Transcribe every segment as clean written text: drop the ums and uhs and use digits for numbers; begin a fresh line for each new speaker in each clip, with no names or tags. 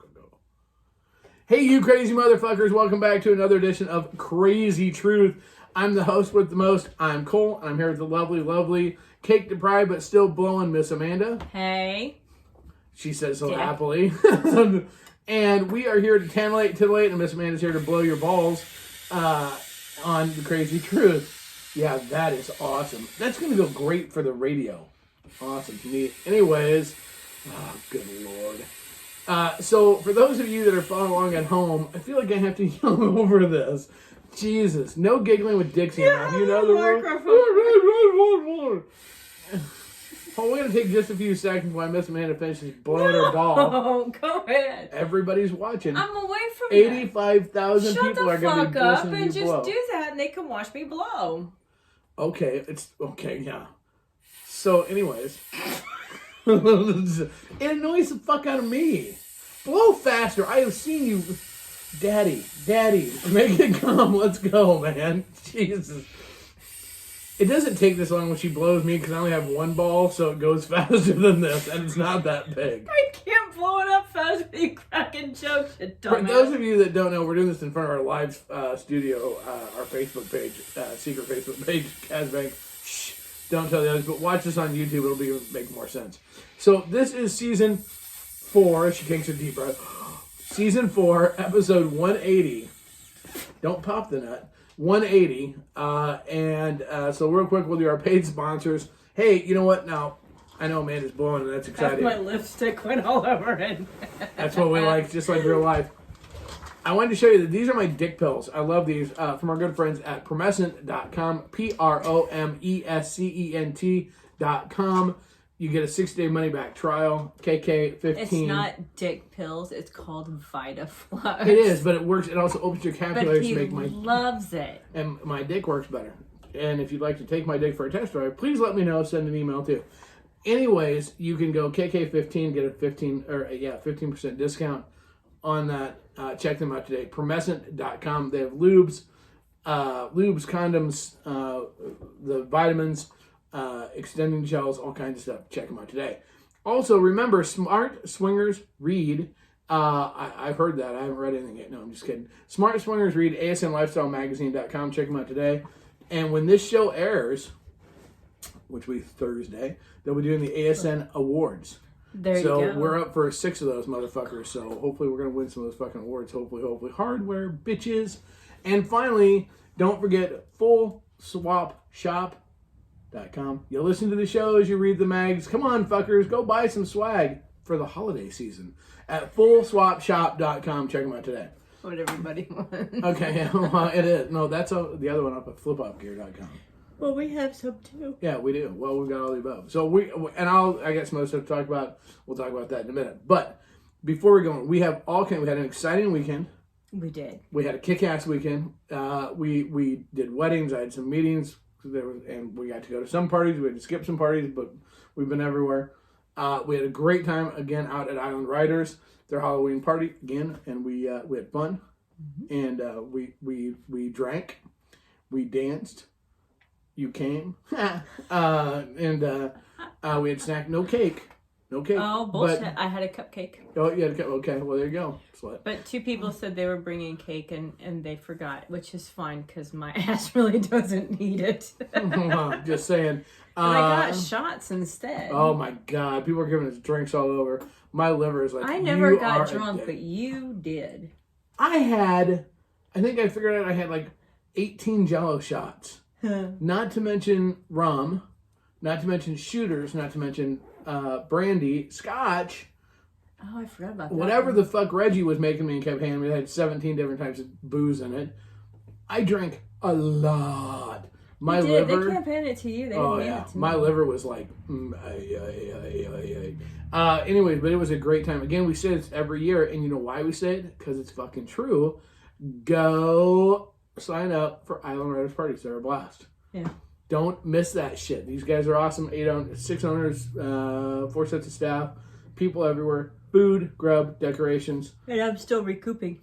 go. Hey, you crazy motherfuckers. Welcome back to another edition of Krazy Truth. I'm the host with the most. I'm Cole, and I'm here with the lovely, lovely, cake deprived, but still blowing Miss Amanda.
Hey.
She says so happily. And we are here to titillate, and Miss Amanda's here to blow your balls on the Krazy Truth. Yeah, that is awesome. That's going to go great for the radio. Awesome to me. Anyways, oh, good Lord. So, for those of you that are following along at home, I feel like I have to yell over this. Jesus, no giggling with Dixie. Yeah, you know the rule. Well, we're going to take just a few seconds while Miss Amanda finishes blowing her ball.
Oh, go ahead.
Everybody's watching.
I'm away from
85,000 people are going to be listening to you blow.
Shut the fuck up and just do that and they can watch me blow.
Okay, yeah. So, anyways. It annoys the fuck out of me. Blow faster. I have seen you. Daddy, make it come. Let's go, man. Jesus. It doesn't take this long when she blows me because I only have one ball, so it goes faster than this, and it's not that big.
I can't blow it up fast when you cracking jokes, you dumbass.
For those of you that don't know, we're doing this in front of our live studio, our Facebook page, secret Facebook page, Casbank. Shh, don't tell the others, but watch this on YouTube. It'll make more sense. So this is season 4. She takes a deep breath. Season 4, episode 180. Don't pop the nut. 180. So real quick, we'll do our paid sponsors. Hey, you know what? Now, I know Amanda's blowing, and that's exciting.
My lipstick went all over it.
That's what we like, just like real life. I wanted to show you that these are my dick pills. I love these from our good friends at Promescent.com. Promescent.com. You get a 6-day money-back trial. KK15.
It's not dick pills. It's called VitaFlux.
It is, but it works. It also opens your capillaries to make
my... loves it.
And my dick works better. And if you'd like to take my dick for a test drive, please let me know. Send an email too. Anyways, you can go KK15, get a 15% discount on that. Check them out today. Promescent.com. They have lubes, condoms, the vitamins, extending gels, all kinds of stuff. Check them out today. Also, remember, Smart Swingers Read. I've heard that. I haven't read anything yet. No, I'm just kidding. Smart Swingers Read, ASNLifestyleMagazine.com. Check them out today. And when this show airs, which will be Thursday, they'll be doing the ASN Awards.
There you go.
So we're up for 6 of those motherfuckers. So hopefully we're going to win some of those fucking awards. Hopefully. Hardware, bitches. And finally, don't forget FullSwapShop.com. You listen to the shows, you read the mags. Come on, fuckers. Go buy some swag for the holiday season at FullSwapShop.com. Check them out today.
What everybody wants.
Okay, well, it is. No, that's the other one up at FlipUpGear.com.
Well, we have some too.
Yeah, we do. Well, we've got all the above. So I got some other stuff to talk about. We'll talk about that in a minute. But before we go, we had an exciting weekend.
We did. We
had a kick-ass weekend. We did weddings. I had some meetings, and we got to go to some parties. We had to skip some parties, but we've been everywhere. We had a great time again out at Island Riders, their Halloween party again, and we had fun. Mm-hmm. And we drank, we danced. You came, and we had snack. No cake.
Oh, bullshit. I had a cupcake.
Oh, you had a cupcake. Okay, well, there you go. Slut.
But 2 people said they were bringing cake, and they forgot, which is fine, because my ass really doesn't need it.
Just saying.
But I got shots instead.
Oh, my God. People are giving us drinks all over. My liver is like,
I never got drunk, but you did.
I think I figured out I had like 18 Jell-O shots. Not to mention rum, not to mention shooters, not to mention brandy, scotch.
Oh, I forgot about that.
Whatever the fuck Reggie was making me and kept handing me, it had 17 different types of booze in it. I drank a lot. My liver.
They kept handing it to you. They didn't hand it to me.
My liver was like, anyways, but it was a great time. Again, we say this every year, and you know why we say it? Because it's fucking true. Go sign up for Island Riders parties. They're a blast.
Yeah.
Don't miss that shit. These guys are awesome. 6 owners, 4 sets of staff, people everywhere, food, grub, decorations.
And I'm still recouping.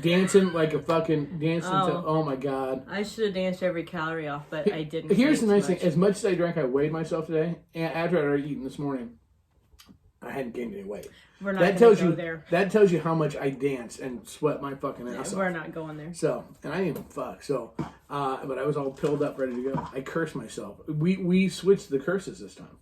Dancing like a fucking oh my God.
I should have danced every calorie off, but I didn't.
Here's the nice thing. As much as I drank, I weighed myself today. And after I'd already eaten this morning, I hadn't gained any weight.
We're not going to go there.
That tells you how much I dance and sweat my fucking ass off.
We're not going there.
So, and I didn't even fuck. So, but I was all pilled up, ready to go. I cursed myself. We switched the curses this time.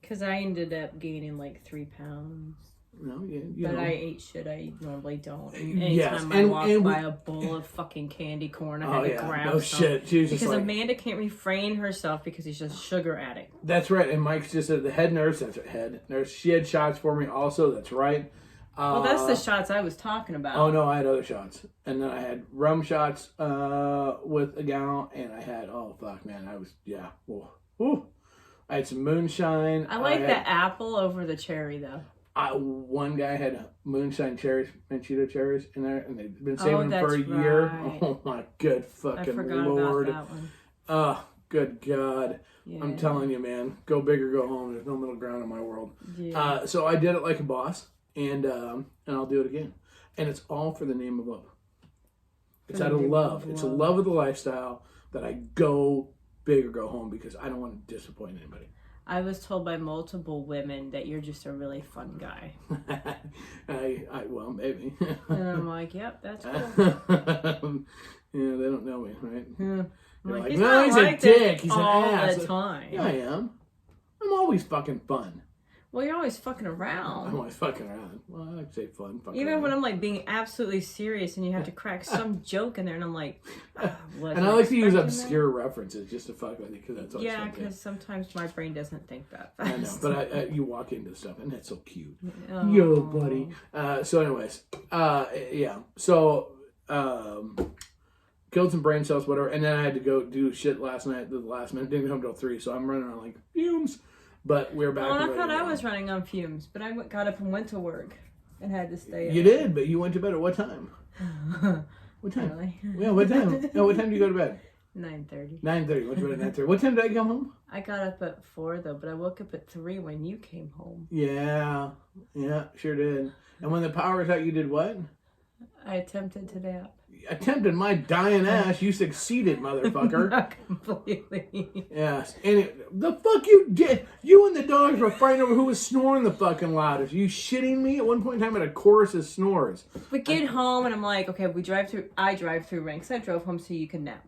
Because I ended up gaining like 3 pounds.
No,
but I ate shit I normally don't. And
yes,
anytime I walk by a bowl of fucking candy corn, I had to grab some.
Shit. She was
because
like,
Amanda can't refrain herself because he's just a sugar addict.
That's right. And Mike's just the head nurse. That's right, head nurse. She had shots for me also. That's right.
Well, that's the shots I was talking about.
Oh no, I had other shots, and then I had rum shots with a gal, and I had I was I had some moonshine.
I like the apple over the cherry though.
One guy had moonshine cherries, Manchito cherries in there, and they've been saving them for a year.
Right.
Oh my good fucking Lord!
About that one.
Oh, good God!
Yeah.
I'm telling you, man, go big or go home. There's no middle ground in my world.
Yeah.
So I did it like a boss, and I'll do it again, and it's all for the name of love. It's out of love. It's a love of the lifestyle that I go big or go home because I don't want to disappoint anybody.
I was told by multiple women that you're just a really fun guy.
Well, maybe.
And I'm like, yep, that's cool.
Yeah, they don't know me, right?
Yeah.
Like,
he's
no,
not
he's
like
a dick. He's
all
an ass.
the time.
Yeah, I am. I'm always fucking fun.
Well, you're always fucking
I'm
around.
always fucking around. Well, I like to say fun.
Even when I'm like being absolutely serious and you have to crack some joke in there, and I'm like,
and I like to use obscure references just to fuck with you because that's always fun.
because sometimes my brain doesn't think that fast.
I know, but you walk into stuff and that's so cute.
Oh.
Yo, buddy. So, anyways, yeah. So, killed some brain cells, whatever, and then I had to go do shit last night at the last minute. Didn't get home till 3, so I'm running on like fumes. But we're back.
Oh, I thought I was running on fumes, but I got up and went to work and had to stay.
You did, but you went to bed at what time? What time?
Really?
Yeah, what time? No, what time do you go to bed?
9:30.
9:30. Went to bed at 9:30. What time did I come home?
I got up at 4 though, but I woke up at 3 when you came home.
Yeah, sure did. And when the power was out, you did what?
I attempted to nap.
Attempted my dying ass. You succeeded, motherfucker.
Not completely.
Yes. And the fuck you did. You and the dogs were fighting over who was snoring the fucking loudest. You shitting me? At one point in time, I had a chorus of snores.
We get home and I'm like, okay, I drive through Ranks. I drove home so you can nap.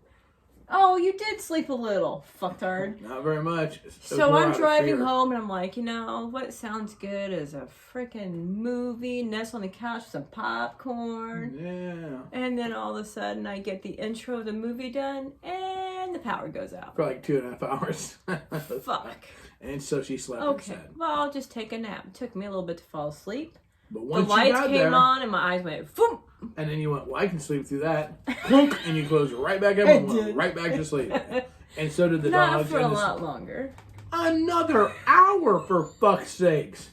Oh, you did sleep a little, fucktard.
Not very much.
So I'm driving home and I'm like, what sounds good is a freaking movie, nestle on the couch with some popcorn.
Yeah.
And then all of a sudden I get the intro of the movie done and the power goes out.
For like 2.5 hours.
Fuck.
And so she slept instead.
Well, I'll just take a nap. It took me a little bit to fall asleep.
But once
the lights
you got
came
there,
on and my eyes went, boom.
And then you went, well, I can sleep through that. Clunk, and you closed right back up and went right back to sleep. And so did the
Not
dogs.
for a lot longer.
Another hour, for fuck's sakes.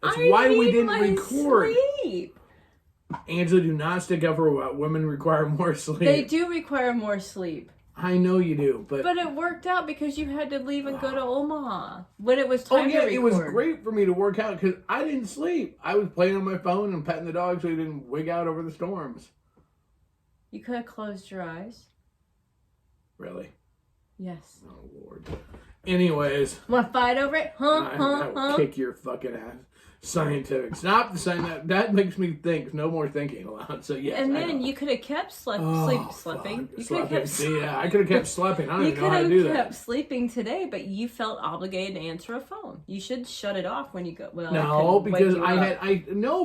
That's why we didn't record.
Sleep.
Angela, do not stick up for what women require more sleep.
They do require more sleep.
I know you do, but
it worked out because you had to leave and go to Omaha when it was time to record.
It was great for me to work out because I didn't sleep. I was playing on my phone and petting the dog so he didn't wig out over the storms.
You could have closed your eyes.
Really?
Yes.
Oh, Lord. Anyways.
Want to fight over it?
I will kick your fucking ass. Scientific. Stop the sign that makes me think. No more thinking aloud. So yes.
And then you could have kept sleeping. You could have kept.
Yeah, I could have kept sleeping. I don't even know how to do that.
You could have kept sleeping today, but you felt obligated to answer a phone. You should shut it off when you go. Well,
no, because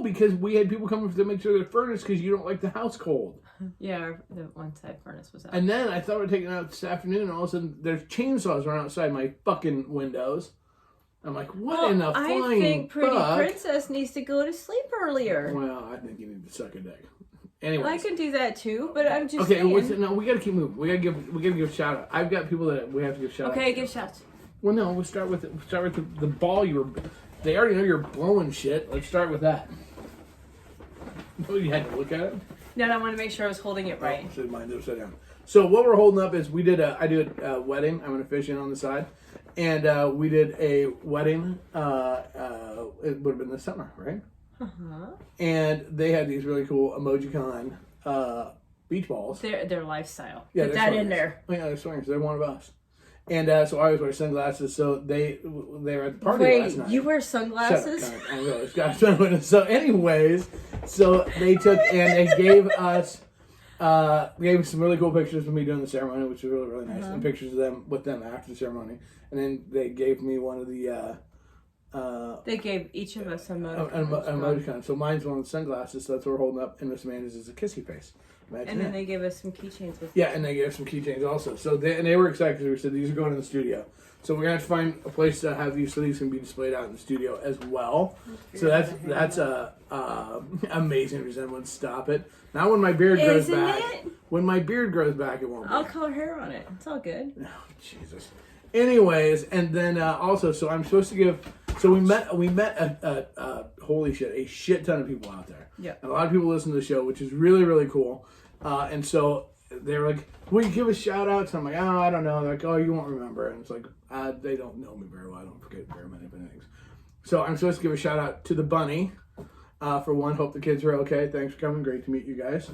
because we had people coming to make sure the furnace because you don't like the house cold.
Yeah, the one side furnace was out.
And then I thought I'd take it out this afternoon, and all of a sudden there's chainsaws right outside my fucking windows. I'm like, what in the flying
I think Pretty
fuck?
Princess needs to go to sleep earlier.
Well, I think you need to suck a dick. Anyway,
I can do that too, but I'm just
saying.
No,
we gotta keep moving. We gotta give a shout out. I've got people that we have to give shout out.
Okay, give shouts.
Well, no, we'll start with the ball you were. They already know you're blowing shit. Let's start with that. Oh, you had to look at it.
No, I want to make sure I was holding it right.
So mine upside down. So what we're holding up is I did a wedding. I'm gonna fish in on the side. And we did a wedding. It would have been this summer, right? Uh-huh. And they had these really cool Emojicon beach balls.
Their lifestyle.
Yeah,
Put that in there.
Oh, yeah, they're swingers. They're one of us. And so I always wear sunglasses. So they were at the party last night.
Wait, you wear sunglasses?
Shut up, I really. So anyways, so they took and they gave us gave some really cool pictures of me doing the ceremony, which was really, really nice, and pictures of them with them after the ceremony. And then they gave me one of the
they gave each of us a
emoticon. So mine's one of the sunglasses, so that's what we're holding up, and Miss Amanda's is a kissy face. Imagine
and then
that.
they gave us some keychains with
and they gave us some keychains also. So they were excited because we said these are going to the studio. So we're gonna have to find a place to have these, so these can be displayed out in the studio as well. So that's a amazing resemblance. Stop it! Now when my beard grows back, when my beard grows back, it won't.
I'll color hair on it. It's all good.
Oh Jesus. Anyways, and then also, so I'm supposed to give. So we met a holy shit, a shit ton of people out there.
Yeah.
And a lot of people listen to the show, which is really, really cool. And so they were like, will you give us shout outs? And I'm like, oh, I don't know. They're like, oh, you won't remember. And it's like, they don't know me very well. I don't forget very many things. So I'm supposed to give a shout out to the bunny. For one, hope the kids are okay. Thanks for coming. Great to meet you guys.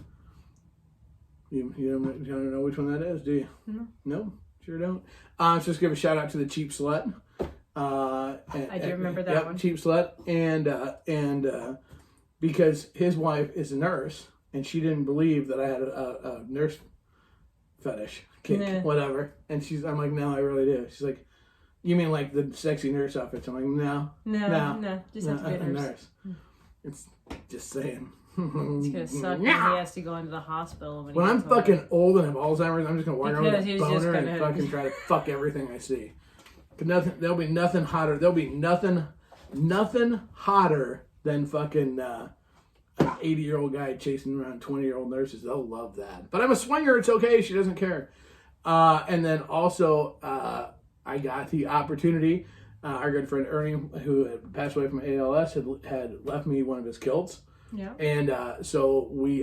You don't know which one that is, do you?
No.
No? Sure don't. I'm supposed to give a shout out to the cheap slut.
I do remember that one.
Cheap slut. And because his wife is a nurse, and she didn't believe that I had a nurse fetish, kink, whatever. And I'm like, no, I really do. She's like, you mean like the sexy nurse outfits? I'm like, no,
just have to be a nurse.
It's just saying.
It's gonna suck when he has to go into the hospital.
When I'm fucking old and have Alzheimer's, I'm just gonna walk around with a
Because
boner and fucking try to fuck everything I see. There'll be nothing hotter. There'll be nothing hotter than fucking an 80-year-old guy chasing around 20-year-old nurses. They'll love that. But I'm a swinger. It's okay. She doesn't care. And then also, I got the opportunity. Our good friend Ernie, who had passed away from ALS, had left me one of his kilts.
Yeah.
And so we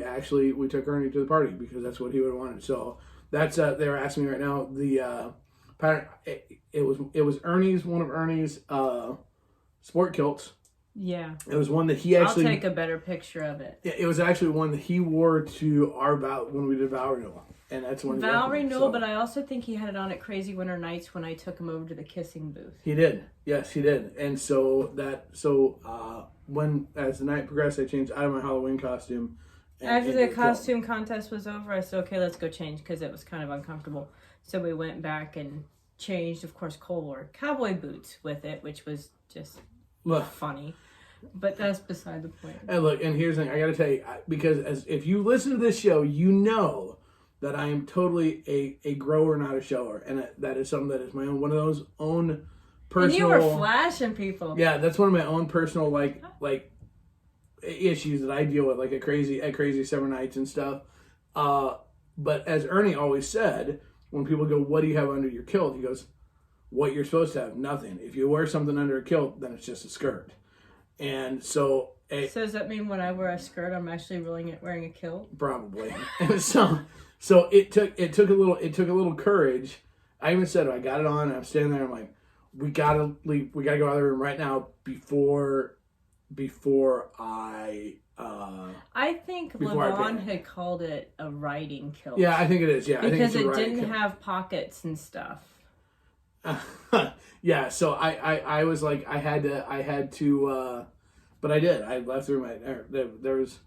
took Ernie to the party because that's what he would have wanted. So that's they were asking me right now the pattern. It was one of Ernie's sport kilts.
Yeah.
It was one that he actually.
I'll take a better picture of it.
It was actually one that he wore to our vow when we did vow renewal, and that's when
vow renewal. But I also think he had it on at Crazy Winter Nights when I took him over to the kissing booth.
He did. Yes, he did. And so when as the night progressed, I changed out of my Halloween costume.
After the costume contest was over, I said, okay, let's go change because it was kind of uncomfortable. So we went back and changed. Of course, Cole wore cowboy boots with it, which was just funny. But that's beside the point.
And look, and here's the thing. I got to tell you, because if you listen to this show, you know that I am totally a grower, not a shower. And that is something that is my own, one of those own personal.
And you were flashing people.
Yeah, that's one of my own personal like issues that I deal with, like at crazy summer nights and stuff. But as Ernie always said, when people go, "What do you have under your kilt?" He goes, "What you're supposed to have, nothing. If you wear something under a kilt, then it's just a skirt." And so,
so does that mean when I wear a skirt, I'm actually wearing a kilt?
Probably. And so it took a little courage. I even said, I got it on. And I'm standing there. I'm like, we gotta leave. We gotta go out of the room right now before I.
I think LeVon had called it a riding kilt.
Yeah, I think it is. Yeah,
because
I think
it didn't have pockets and stuff.
Yeah, so I was like, I had to, but I did. I left the room. There was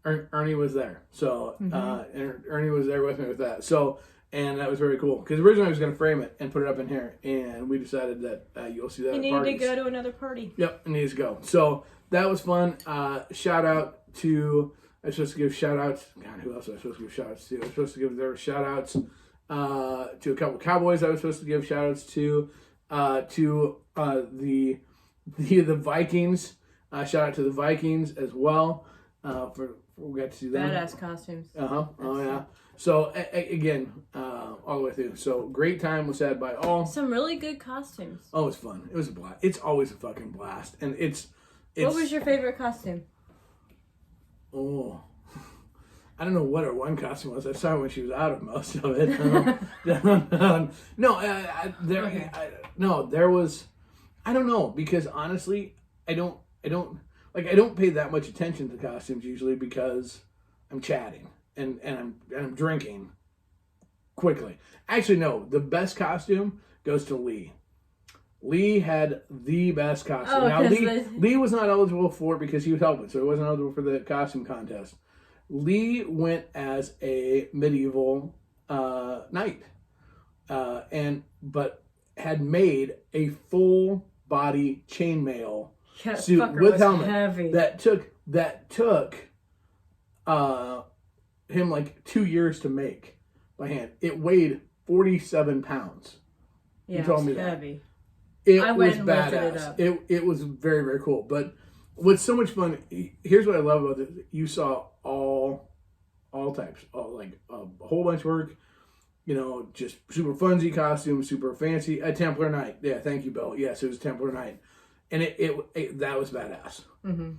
Ernie was there, so Ernie was there with me with that. So, and that was very cool because originally I was going to frame it and put it up in here, and we decided that you'll see that.
You needed to go to another party.
Yep, it needs to go. So that was fun. Shout out to. I was supposed to give shout outs. God, who else was I supposed to give shout outs to? I was supposed to give their shout outs to a couple Cowboys. I was supposed to give shout outs to the Vikings. Shout out to the Vikings as well. We'll get to them.
Badass costumes.
Oh yeah. So again, all the way through. So great time was had by all.
Some really good costumes.
Oh, it was fun. It was a blast. It's always a fucking blast, and it's.
What was your favorite costume?
Oh, I don't know what her one costume was. I saw her when she was out of most of it. There was. I don't know because honestly, I don't pay that much attention to costumes usually because I'm chatting and I'm drinking quickly. Actually, no. The best costume goes to Lee. Lee had the best costume.
Oh,
now, Lee was not eligible for it because he was helping, so he wasn't eligible for the costume contest. Lee went as a medieval knight, but had made a full body chainmail suit with helmet
heavy.
that took him like 2 years to make by hand. It weighed 47 pounds.
Yeah,
you told me
heavy.
That. It
I
was
went and
badass.
lifted it up.
It was very, very cool. But what's so much fun, here's what I love about this. You saw all types, like a whole bunch of work, just super funsy costumes, super fancy. A Templar Knight. Yeah, thank you, Bill. Yes, it was Templar Knight. And it that was badass. Mm-hmm.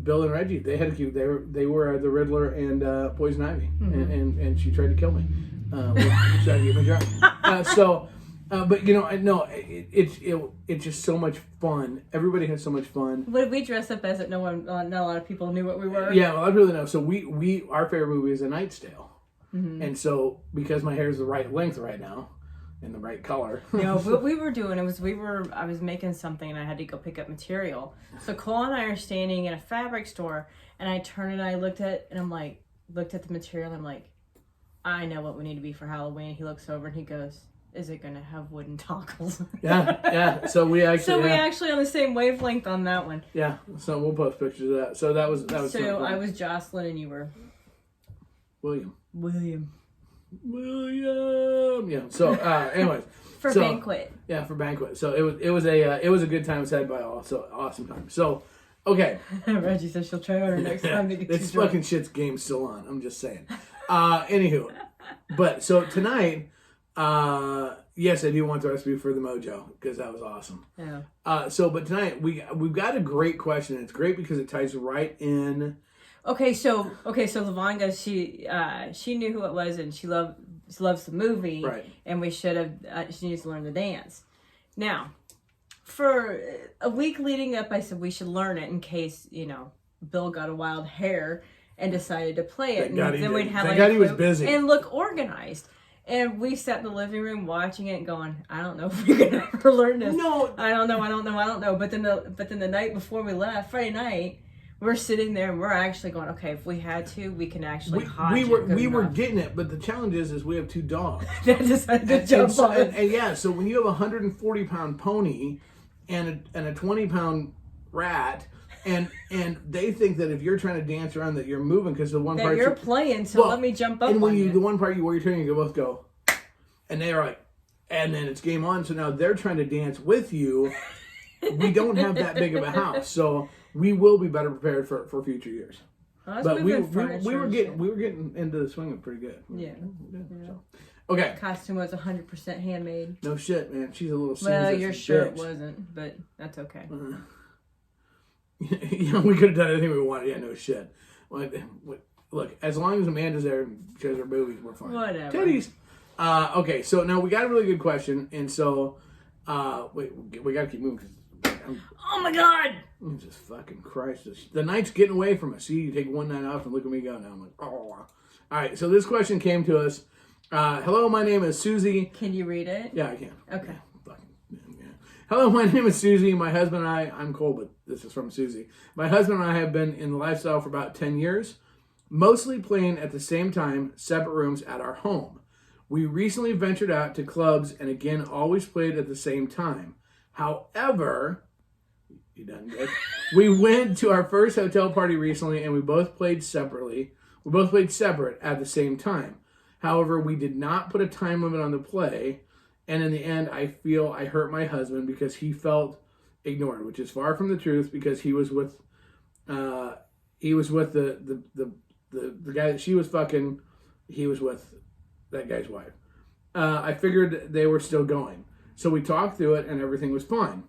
Bill and Reggie, they had a cute. They were the Riddler and Poison Ivy, mm-hmm. and she tried to kill me. She tried to get me drunk. It's just so much fun. Everybody had so much fun.
What did we dress up as? That not a lot of people knew what we were.
Yeah, well, I really know. So our favorite movie is A Knight's Tale, mm-hmm. and so because my hair is the right length right now. In the right color.
What we were doing I was making something and I had to go pick up material. So Cole and I are standing in a fabric store and I turned and I looked at the material and I'm like, I know what we need to be for Halloween. He looks over and he goes, is it gonna have wooden toggles?
Yeah. So we
actually on the same wavelength on that one.
Yeah. So we'll post pictures of that. So that was
So I was Jocelyn and you were
William. Yeah. So, anyways,
for banquet.
Yeah, for banquet. So it was a good time said by all. So awesome time. So, okay.
Reggie says she'll try harder next time to get
this fucking shit's game's still on. I'm just saying. Anywho, but so tonight, yes, I do want the recipe for the mojo because that was awesome.
Yeah.
But tonight we've got a great question. It's great because it ties right in.
Okay, so Lavonga, she knew who it was and she loves the movie,
right? And
we should have she needs to learn the dance. Now, for a week leading up, I said we should learn it in case Bill got a wild hair and decided to play it, and then we'd have
he was busy
and look organized. And we sat in the living room watching it, going, I don't know if we're gonna ever learn this.
No,
I don't know. But then the night before we left, Friday night. We're sitting there and we're actually going, okay, if we had to, we can actually
we were getting it, but the challenge is we have two dogs.
That decided to jump on it.
And yeah, so when you have a 140-pound pony and a 20-pound rat, and they think that if you're trying to dance around that you're moving because the one
that
part
you're playing, so let me jump up.
And when
you
the one part where you're turning, you both go, and they're like, and then it's game on. So now they're trying to dance with you. We don't have that big of a house, so we will be better prepared for future years.
Well,
but we were getting into the swing of pretty good.
Yeah.
So. Okay.
The costume was 100% handmade.
No shit, man. She's a little.
Well, your shirt wasn't, but that's okay.
We could have done anything we wanted. Yeah, no shit. Look, as long as Amanda's there and shows her movies, we're fine.
Whatever.
Titties. Okay, so now we got a really good question, and so we got to keep moving.
Oh my God!
Jesus fucking Christ. The night's getting away from us. See, you take one night off and look at me go now. I'm like, oh. All right, so this question came to us. Hello, my name is Susie.
Can you read it?
Yeah, I can.
Okay.
Yeah. Hello, my name is Susie. My husband and I'm Cole, but this is from Susie. My husband and I have been in the lifestyle for about 10 years, mostly playing at the same time, separate rooms at our home. We recently ventured out to clubs and again always played at the same time. However... You done good? We went to our first hotel party recently and we both played separately. We both played separate at the same time. However, we did not put a time limit on the play, and in the end, I feel I hurt my husband because he felt ignored, which is far from the truth because he was with the guy that she was fucking. He was with that guy's wife. I figured they were still going, so we talked through it and everything was fine.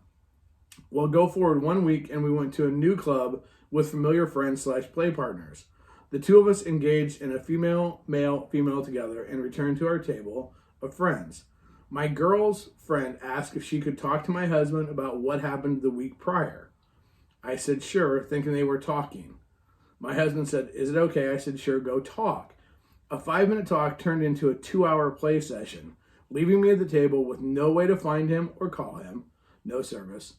Well, go forward 1 week and we went to a new club with familiar friends / play partners. The two of us engaged in a female, male, female together and returned to our table of friends. My girl's friend asked if she could talk to my husband about what happened the week prior. I said, sure, thinking they were talking. My husband said, is it okay? I said, sure, go talk. A 5-minute talk turned into a 2-hour play session, leaving me at the table with no way to find him or call him. No service.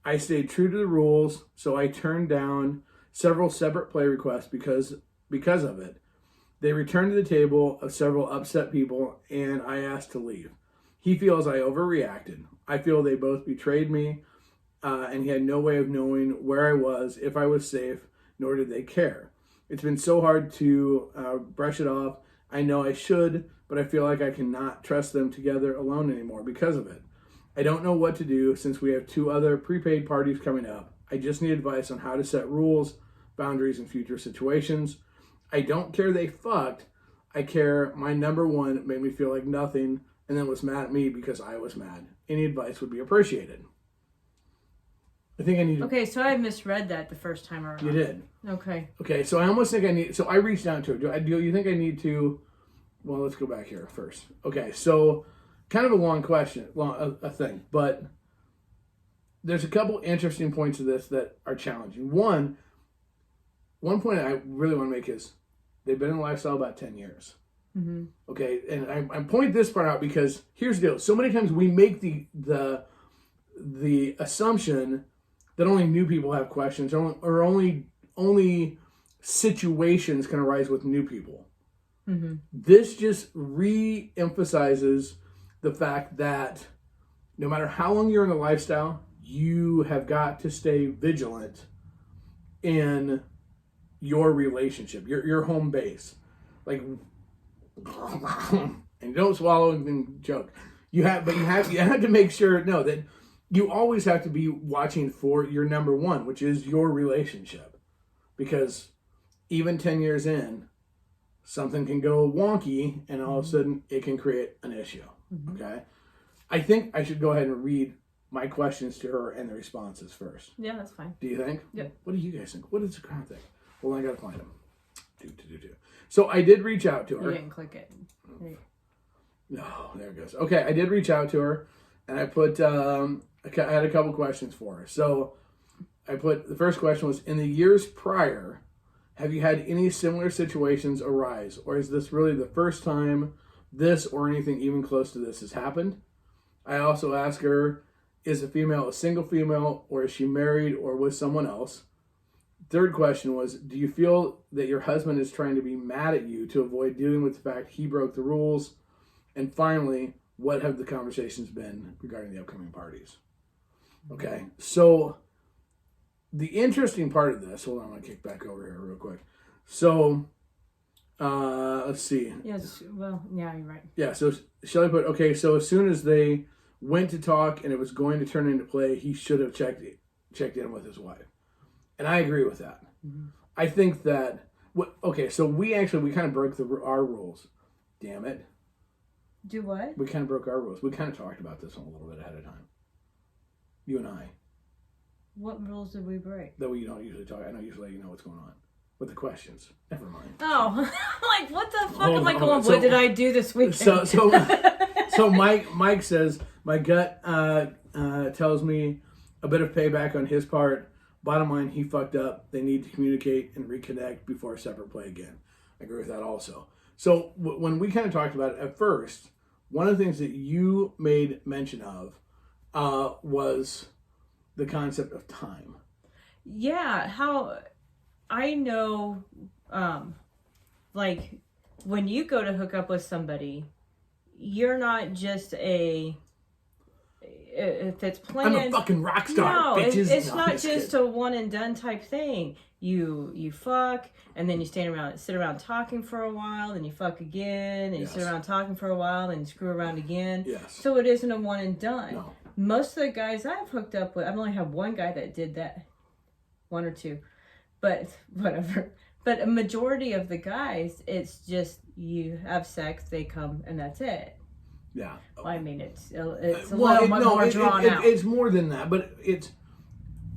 I stayed true to the rules, so I turned down several separate play requests because of it. They returned to the table of several upset people, and I asked to leave. He feels I overreacted. I feel they both betrayed me, and he had no way of knowing where I was, if I was safe, nor did they care. It's been so hard to brush it off. I know I should, but I feel like I cannot trust them together alone anymore because of it. I don't know what to do since we have 2 other prepaid parties coming up. I just need advice on how to set rules, boundaries in future situations. I don't care they fucked. I care my number one made me feel like nothing and then was mad at me because I was mad. Any advice would be appreciated. I think I need to...
Okay, so I misread that the first time around.
You did.
Okay,
so I almost think I need... So I reached out to her. Do you think I need to... Well, let's go back here first. Okay, so kind of a long question, a thing, but there's a couple interesting points of this that are challenging. One point I really want to make is they've been in the lifestyle about 10 years.
Mm-hmm.
Okay, and I point this part out because here's the deal. So many times we make the assumption that only new people have questions or only situations can arise with new people.
Mm-hmm.
This just re-emphasizes the fact that no matter how long you're in the lifestyle, you have got to stay vigilant in your relationship, your home base. Like, and don't swallow and joke. You have to make sure that you always have to be watching for your number one, which is your relationship, because even 10 years in, something can go wonky, and all of a sudden it can create an issue. Mm-hmm. Okay, I think I should go ahead and read my questions to her and the responses first.
Yeah, that's fine.
Do you think?
Yep.
What do you guys think? What does the crowd think? Well, I gotta find them. So I did reach out to her.
You didn't click it.
No, there it goes. Okay, I did reach out to her, and I put I had a couple questions for her. So I put, the first question was, in the years prior, have you had any similar situations arise, or is this really the first time this or anything even close to this has happened? I also asked her, is the female a single female, or is she married or with someone else? Third question was, do you feel that your husband is trying to be mad at you to avoid dealing with the fact he broke the rules? And finally, what have the conversations been regarding the upcoming parties? Okay, so the interesting part of this, hold on, I'm going to kick back over here real quick. So, let's see.
Yes, well, yeah, you're right.
Yeah, so Shelly put, okay, so as soon as they went to talk and it was going to turn into play, he should have checked in with his wife. And I agree with that. Mm-hmm. I think that, okay, so we kind of broke our rules. Damn it.
Do what?
We kind of broke our rules. We kind of talked about this one a little bit ahead of time. You and I.
What rules did we break?
That we don't usually talk. I don't usually let you know what's going on with the questions. Never mind.
Oh, like what the fuck am I going? What did I do this weekend?
So Mike says, my gut tells me a bit of payback on his part. Bottom line, he fucked up. They need to communicate and reconnect before a separate play again. I agree with that also. So when we kind of talked about it at first, one of the things that you made mention of was the concept of time.
Yeah, how I know, like when you go to hook up with somebody, you're not just if it's planned.
I'm a fucking rock star.
No,
bitches.
it's not just a one and done type thing. You fuck, and then you sit around talking for a while, then you fuck again, and you sit around talking for a while, then you screw around again.
Yes.
So it isn't a one and done.
No.
Most of the guys I've hooked up with, I've only had one guy that did that, one or two, but whatever. But a majority of the guys, it's just you have sex, they come, and that's it.
Yeah.
I mean, it's a little more drawn out.
It's more than that, but it's...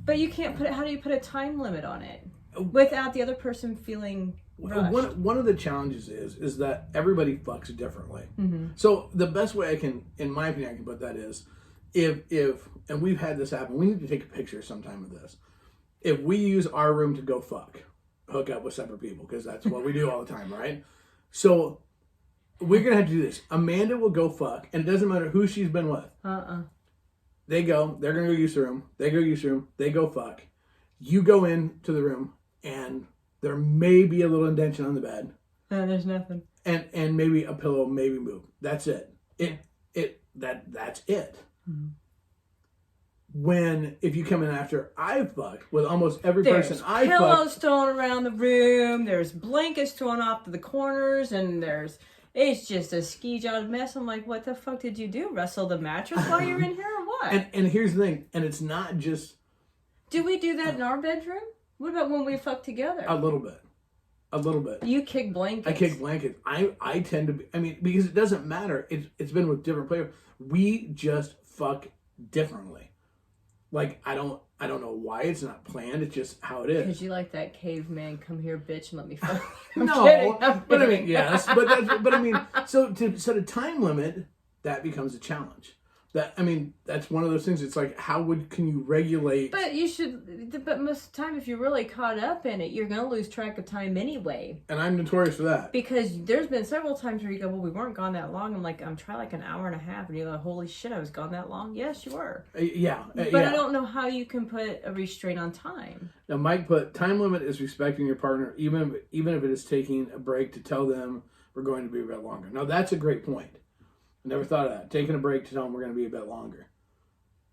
But you can't put it... How do you put a time limit on it without the other person feeling rushed?
One of the challenges is that everybody fucks differently.
Mm-hmm.
So the best way I can, in my opinion, I can put that is, if and we've had this happen, we need to take a picture sometime of this. If we use our room to go hook up with separate people, because that's what we do all the time, right? So we're gonna have to do this. Amanda will go fuck, and it doesn't matter who she's been with. They go. They're gonna go use the room. They go use the room. They go fuck. You go into the room, and there may be a little indentation on the bed.
There's nothing.
And maybe a pillow, maybe move. That's it. That's it.
Mm-hmm.
If you come in after I've fucked with almost every person I've fucked.
There's pillows thrown around the room. There's blankets thrown off to the corners, and it's just a ski-jawed mess. I'm like, what the fuck did you do? Wrestle the mattress while you're in here or what?
And here's the thing, and it's not just...
Do we do that in our bedroom? What about when we fuck together?
A little bit.
You kick blankets.
I kick blankets. I tend to be... I mean, because it doesn't matter. It's been with different players. We just fuck differently. Like, I don't know why it's not planned. It's just how it is.
Because you like that caveman, come here, bitch, and let me fuck.
But I mean, yes. But I mean, so to set a time limit, that becomes a challenge. That's one of those things. It's like, can you regulate?
But most of the time, if you're really caught up in it, you're going to lose track of time anyway.
And I'm notorious for that.
Because there's been several times where you go, well, we weren't gone that long. I'm like, I'm trying like an hour and a half. And you're like, holy shit, I was gone that long? Yes, you were.
Yeah.
But I don't know how you can put a restraint on time.
Now, Mike put, time limit is respecting your partner, even if it is taking a break to tell them we're going to be a bit longer. Now, that's a great point. I never thought of that. Taking a break to tell them we're going to be a bit longer.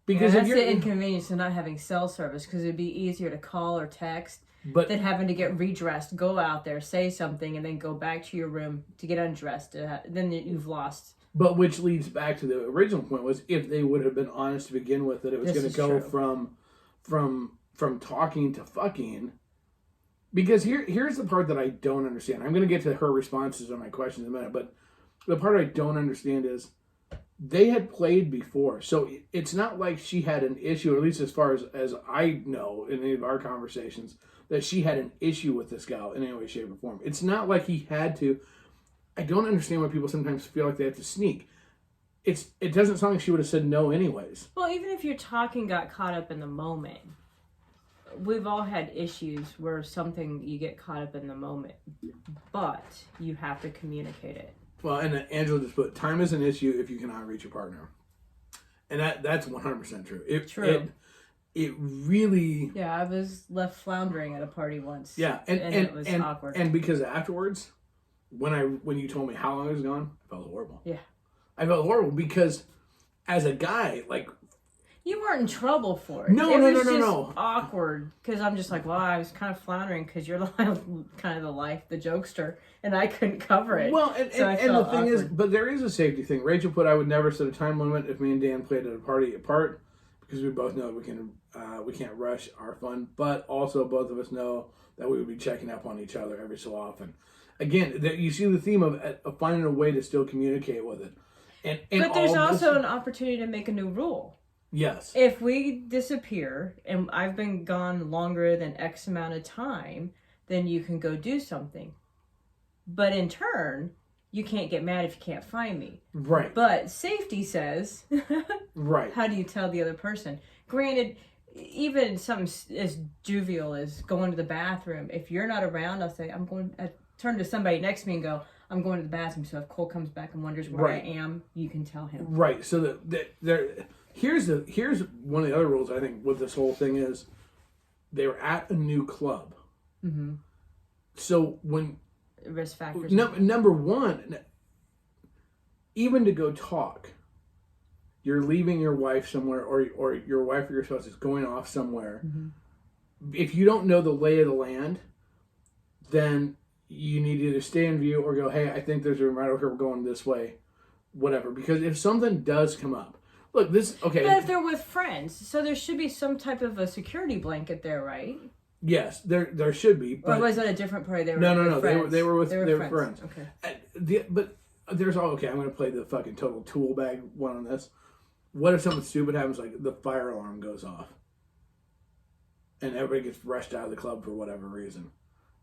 Because
that's the inconvenience of not having cell service, because it'd be easier to call or text than having to get redressed, go out there, say something, and then go back to your room to get undressed. Then you've lost.
But which leads back to the original point, was if they would have been honest to begin with, that it was going to go from talking to fucking. Because here's the part that I don't understand. I'm going to get to her responses on my questions in a minute, but the part I don't understand is they had played before. So it's not like she had an issue, or at least as far as I know in any of our conversations, that she had an issue with this gal in any way, shape, or form. It's not like he had to. I don't understand why people sometimes feel like they have to sneak. It doesn't sound like she would have said no anyways.
Well, even if your talking got caught up in the moment, we've all had issues where you get caught up in the moment, but you have to communicate it.
Well, and Angela just put, time is an issue if you cannot reach your partner. And that's 100% true.
True.
It really...
Yeah, I was left floundering at a party once.
Yeah, and
it was awkward.
And because afterwards, when you told me how long I was gone, I felt horrible.
Yeah.
I felt horrible because as a guy, like...
You weren't in trouble for it.
No.
It was just awkward, because I'm just like, well, I was kind of floundering because you're kind of the jokester, and I couldn't cover it.
Well, and the thing is, but there is a safety thing. Rachel put, I would never set a time limit if me and Dan played at a party apart, because we both know we can't rush our fun, but also both of us know that we would be checking up on each other every so often. Again, you see the theme of finding a way to still communicate with it.
But there's also an opportunity to make a new rule.
Yes.
If we disappear and I've been gone longer than X amount of time, then you can go do something. But in turn, you can't get mad if you can't find me.
Right.
But safety says,
right.
How do you tell the other person? Granted, even something as jovial as going to the bathroom, if you're not around, I'll say, I turn to somebody next to me and go, I'm going to the bathroom. So if Cole comes back and wonders where I am, you can tell him.
Right. So here's one of the other rules I think with this whole thing is they were at a new club. Mm-hmm. So when
risk factors.
Number one, even to go talk, you're leaving your wife somewhere, or your wife or your spouse is going off somewhere. Mm-hmm. If you don't know the lay of the land, then you need to either stay in view or go, hey, I think there's a room right over here, we're going this way, whatever. Because if something does come up, look, okay.
But if they're with friends, so there should be some type of a security blanket there, right?
Yes, there should be. But,
or was that a different party?
No. They were friends.
Okay.
But there's I'm going to play the fucking total tool bag one on this. What if something stupid happens, like the fire alarm goes off, and everybody gets rushed out of the club for whatever reason?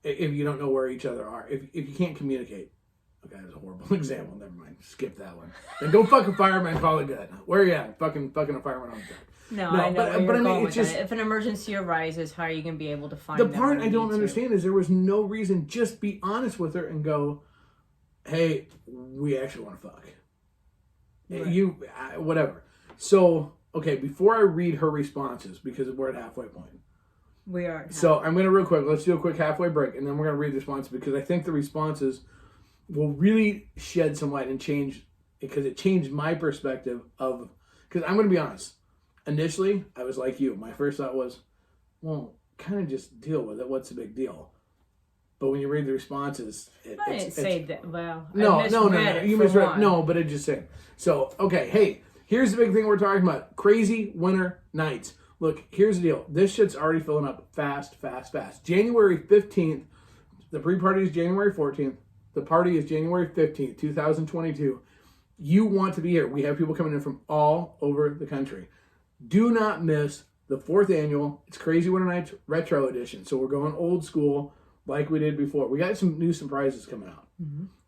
If you don't know where each other are, if you can't communicate. Okay, that's a horrible example. Never mind. Skip that one. Then go fuck a fireman. Call it good. Where are you at? Fucking a fireman on the deck.
No, I know but I mean, it's just if an emergency arises, how are you going to be able to find
the part I don't understand is there was no reason. Just be honest with her and go, hey, we actually want to fuck.
Right.
Whatever. So, okay, before I read her responses, because we're at halfway point.
We are.
So I'm going to real quick, let's do a quick halfway break, and then we're going to read the responses, because I think the responses will really shed some light and change, because it changed my perspective of, because I'm going to be honest. Initially, I was like you. My first thought was, well, kind of just deal with it. What's the big deal? But when you read the responses,
I didn't say that. Well,
no. You misread.
One.
No, but it just saying. So, okay, hey, here's the big thing we're talking about. Crazy winter nights. Look, here's the deal. This shit's already filling up fast. January 15th. The pre-party is January 14th. The party is January 15th, 2022. You want to be here. We have people coming in from all over the country. Do not miss the 4th annual. It's Crazy Winter Nights Retro Edition. So we're going old school like we did before. We got some new surprises coming out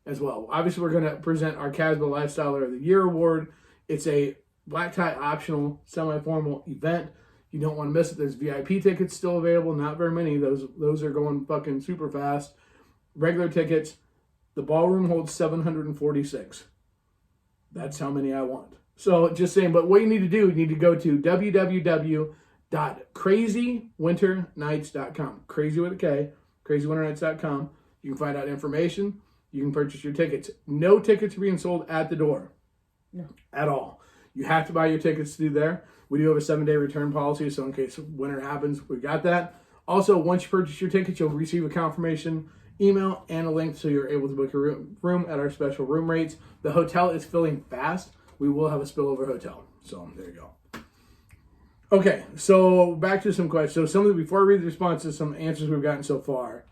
as well. Obviously, we're going to present our Casbah Lifestyler of the Year Award. It's a black tie optional, semi-formal event. You don't want to miss it. There's VIP tickets still available. Not very many. Those are going fucking super fast. Regular tickets. The ballroom holds 746. That's how many I want. So just saying, but what you need to do, you need to go to www.crazywinternights.com. Crazy with a K, crazywinternights.com. You can find out information. You can purchase your tickets. No tickets are being sold at the door.
No.
At all. You have to buy your tickets to do there. We do have a 7-day return policy, so in case winter happens, we got that. Also, once you purchase your tickets, you'll receive a confirmation email and a link so you're able to book a room at our special room rates. The hotel is filling fast. We will have a spillover hotel. So there you go. Okay, so back to some questions. So before I read the responses, some answers we've gotten so far.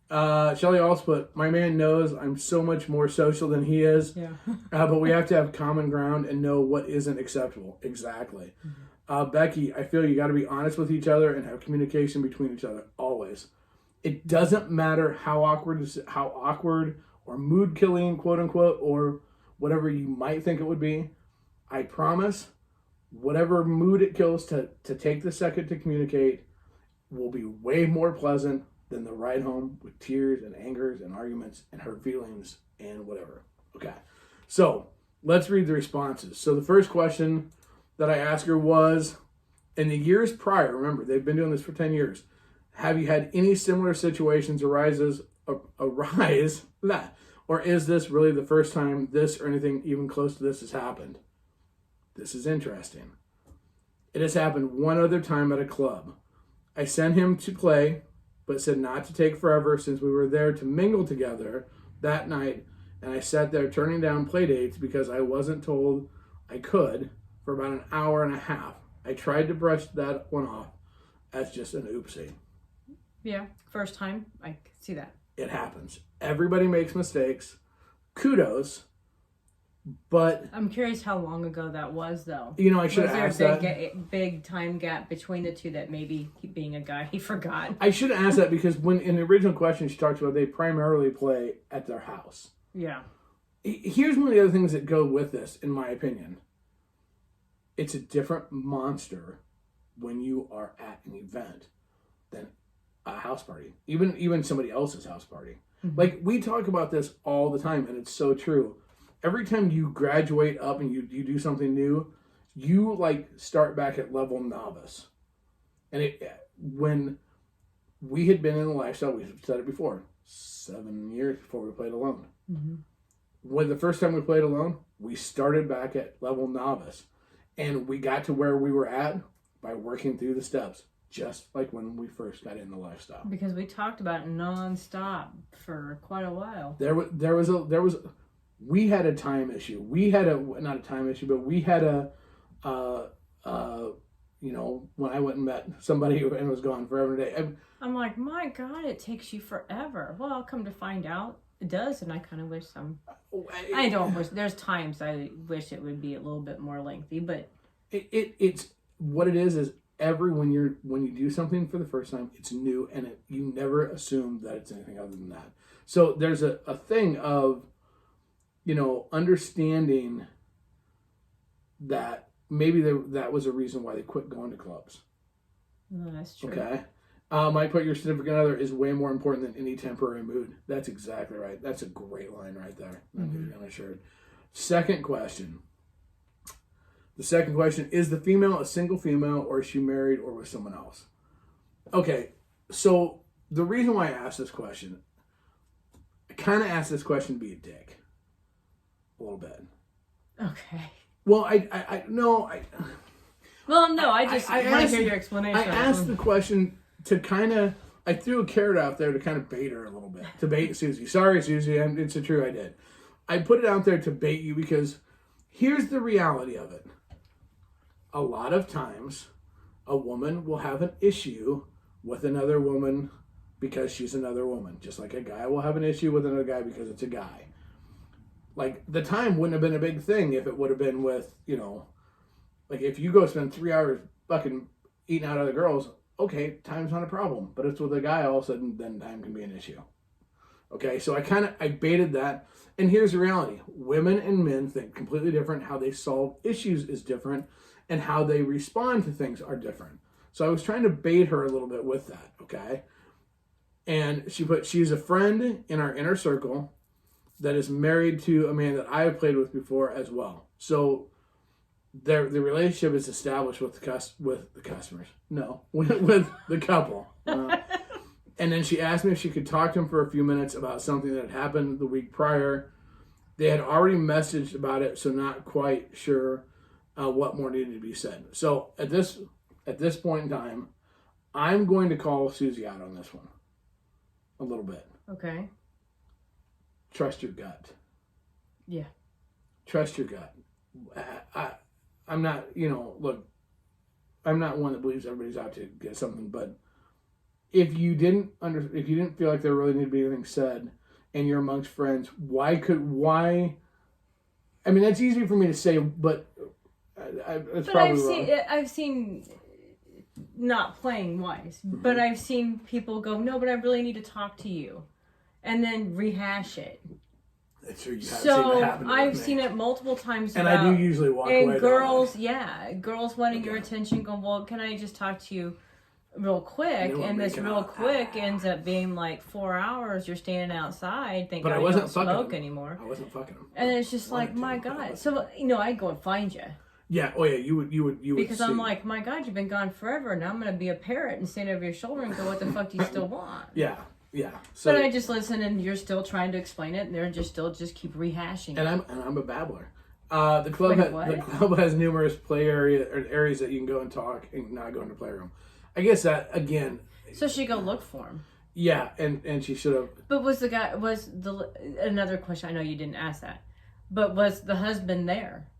Shelly also put, my man knows I'm so much more social than he is.
Yeah.
But we have to have common ground and know what isn't acceptable. Exactly. Becky, I feel you got to be honest with each other and have communication between each other always. It doesn't matter how awkward or mood killing, quote unquote, or whatever you might think it would be. I promise, whatever mood it kills to take the second to communicate will be way more pleasant than the ride home with tears and angers and arguments and hurt feelings and whatever. Okay, so let's read the responses. So the first question that I asked her was, in the years prior, remember, they've been doing this for 10 years, have you had any similar situations arise, or is this really the first time this or anything even close to this has happened? This is interesting. It has happened one other time at a club. I sent him to play, but said not to take forever since we were there to mingle together that night, and I sat there turning down play dates because I wasn't told I could for about an hour and a half. I tried to brush that one off as just an oopsie.
Yeah, first time, I can see that.
It happens. Everybody makes mistakes. Kudos. But
I'm curious how long ago that was, though.
You know, I should have asked that.
Was there a big time gap between the two that maybe, being a guy, he forgot?
I should have asked that because when in the original question she talks about they primarily play at their house.
Yeah.
Here's one of the other things that go with this, in my opinion. It's a different monster when you are at an event than a house party. Even somebody else's house party. Mm-hmm. Like, we talk about this all the time, and it's so true. Every time you graduate up and you do something new, you like start back at level novice. And when we had been in the lifestyle, we said it before, 7 years before we played alone. Mm-hmm. When the first time we played alone, we started back at level novice. And we got to where we were at by working through the steps, just like when we first got in the lifestyle.
Because we talked about it nonstop for quite a while.
We had a time issue. We had not a time issue, but we had when I went and met somebody and was gone forever and a day.
I'm like, my God, it takes you forever. Well, I'll come to find out it does, and I kind of wish I don't wish. There's times I wish it would be a little bit more lengthy, but
it's what it is when you do something for the first time, it's new, and you never assume that it's anything other than that. So there's a thing of, understanding that maybe that was a reason why they quit going to clubs.
No, that's true.
Okay. Might put your significant other is way more important than any temporary mood. That's exactly right. That's a great line right there. On a shirt. Second question. The second question, is the female a single female or is she married or with someone else? Okay, so the reason why I asked this question, I kind of asked this question to be a dick. A little bit.
Okay.
Well,
Well, no, I just want to hear your explanation.
I asked the question to kind of, I threw a carrot out there to kind of bait her a little bit. To bait Susie. Sorry, Susie, it's true, I did. I put it out there to bait you because here's the reality of it. A lot of times, a woman will have an issue with another woman because she's another woman. Just like a guy will have an issue with another guy because it's a guy. Like, the time wouldn't have been a big thing if it would have been with, like, if you go spend 3 hours fucking eating out other girls, okay, time's not a problem. But it's with a guy, all of a sudden, then time can be an issue. Okay, so I baited that. And here's the reality. Women and men think completely different. How they solve issues is different. And how they respond to things are different. So I was trying to bait her a little bit with that, okay? And she's a friend in our inner circle that is married to a man that I have played with before as well. So the relationship is established with the customers. No, with the couple. And then she asked me if she could talk to him for a few minutes about something that had happened the week prior. They had already messaged about it, so not quite sure what more needed to be said. So at this point in time, I'm going to call Susie out on this one a little bit.
Okay.
Trust your gut.
Yeah.
Trust your gut. I'm not, look, I'm not one that believes everybody's out to get something, but if you didn't feel like there really needed to be anything said and you're amongst friends, why? I mean, that's easy for me to say, but it's probably wrong.
I've seen, not playing wise, but I've seen people go, no, but I really need to talk to you, and then rehash it.
That's true.
I've seen it multiple times.
And I do usually walk away.
And girls wanting your attention, going, well, can I just talk to you real quick? And this real quick ends up being like 4 hours. You're standing outside thinking, I don't smoke anymore.
I wasn't fucking him.
And it's just like, my God. So, I'd go and find you.
Yeah. Oh, yeah. You would.
Because I'm like, my God, you've been gone forever. Now I'm going to be a parrot and stand over your shoulder and go, what the fuck do you still want?
Yeah. Yeah. So,
but I just listen, and you're still trying to explain it, and they're just keep rehashing.
And I'm a babbler. The club has numerous play areas that you can go and talk and not go into the playroom. I guess that again.
So she go look for him.
Yeah, and she should have.
But another question? I know you didn't ask that, but was the husband there?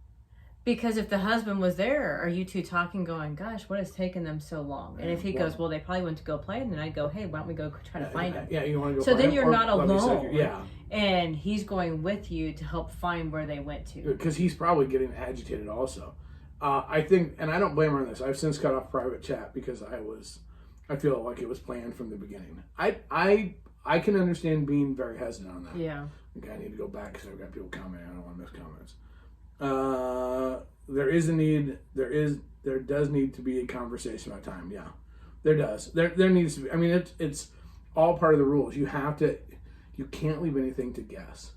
Because if the husband was there, are you two talking, going, gosh, what has taken them so long? And if he goes, well, they probably went to go play, and then I'd go, hey, why don't we go try to find him?
Yeah, you want to go.
So then you're not alone.
Yeah.
And he's going with you to help find where they went to.
Because he's probably getting agitated also. I think, and I don't blame her on this. I've since cut off private chat because I feel like it was planned from the beginning. I can understand being very hesitant on that.
Yeah.
Okay, I need to go back because I've got people commenting. I don't want to miss comments. There does need to be a conversation about time. Yeah, there does. There needs to be. I mean, it's all part of the rules. You can't leave anything to guess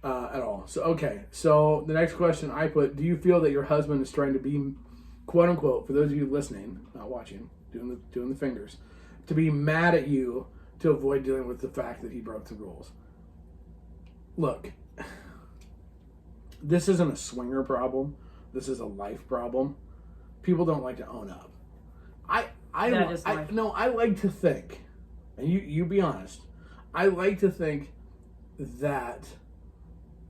at all. So, okay. So the next question I put, do you feel that your husband is trying to be, quote unquote, for those of you listening, not watching, doing the fingers, to be mad at you to avoid dealing with the fact that he broke the rules? Look, this isn't a swinger problem. This is a life problem. People don't like to own up. I like to think, and you be honest, I like to think that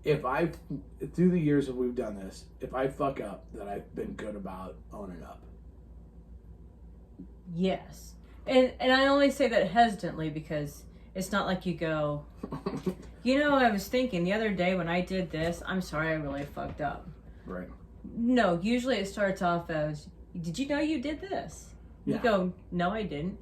through the years that we've done this, if I fuck up, that I've been good about owning up.
Yes. And I only say that hesitantly because it's not like you go, I was thinking the other day when I did this, I'm sorry, I really fucked up.
Right.
No, usually it starts off as, did you know you did this? Yeah. You go, no, I didn't.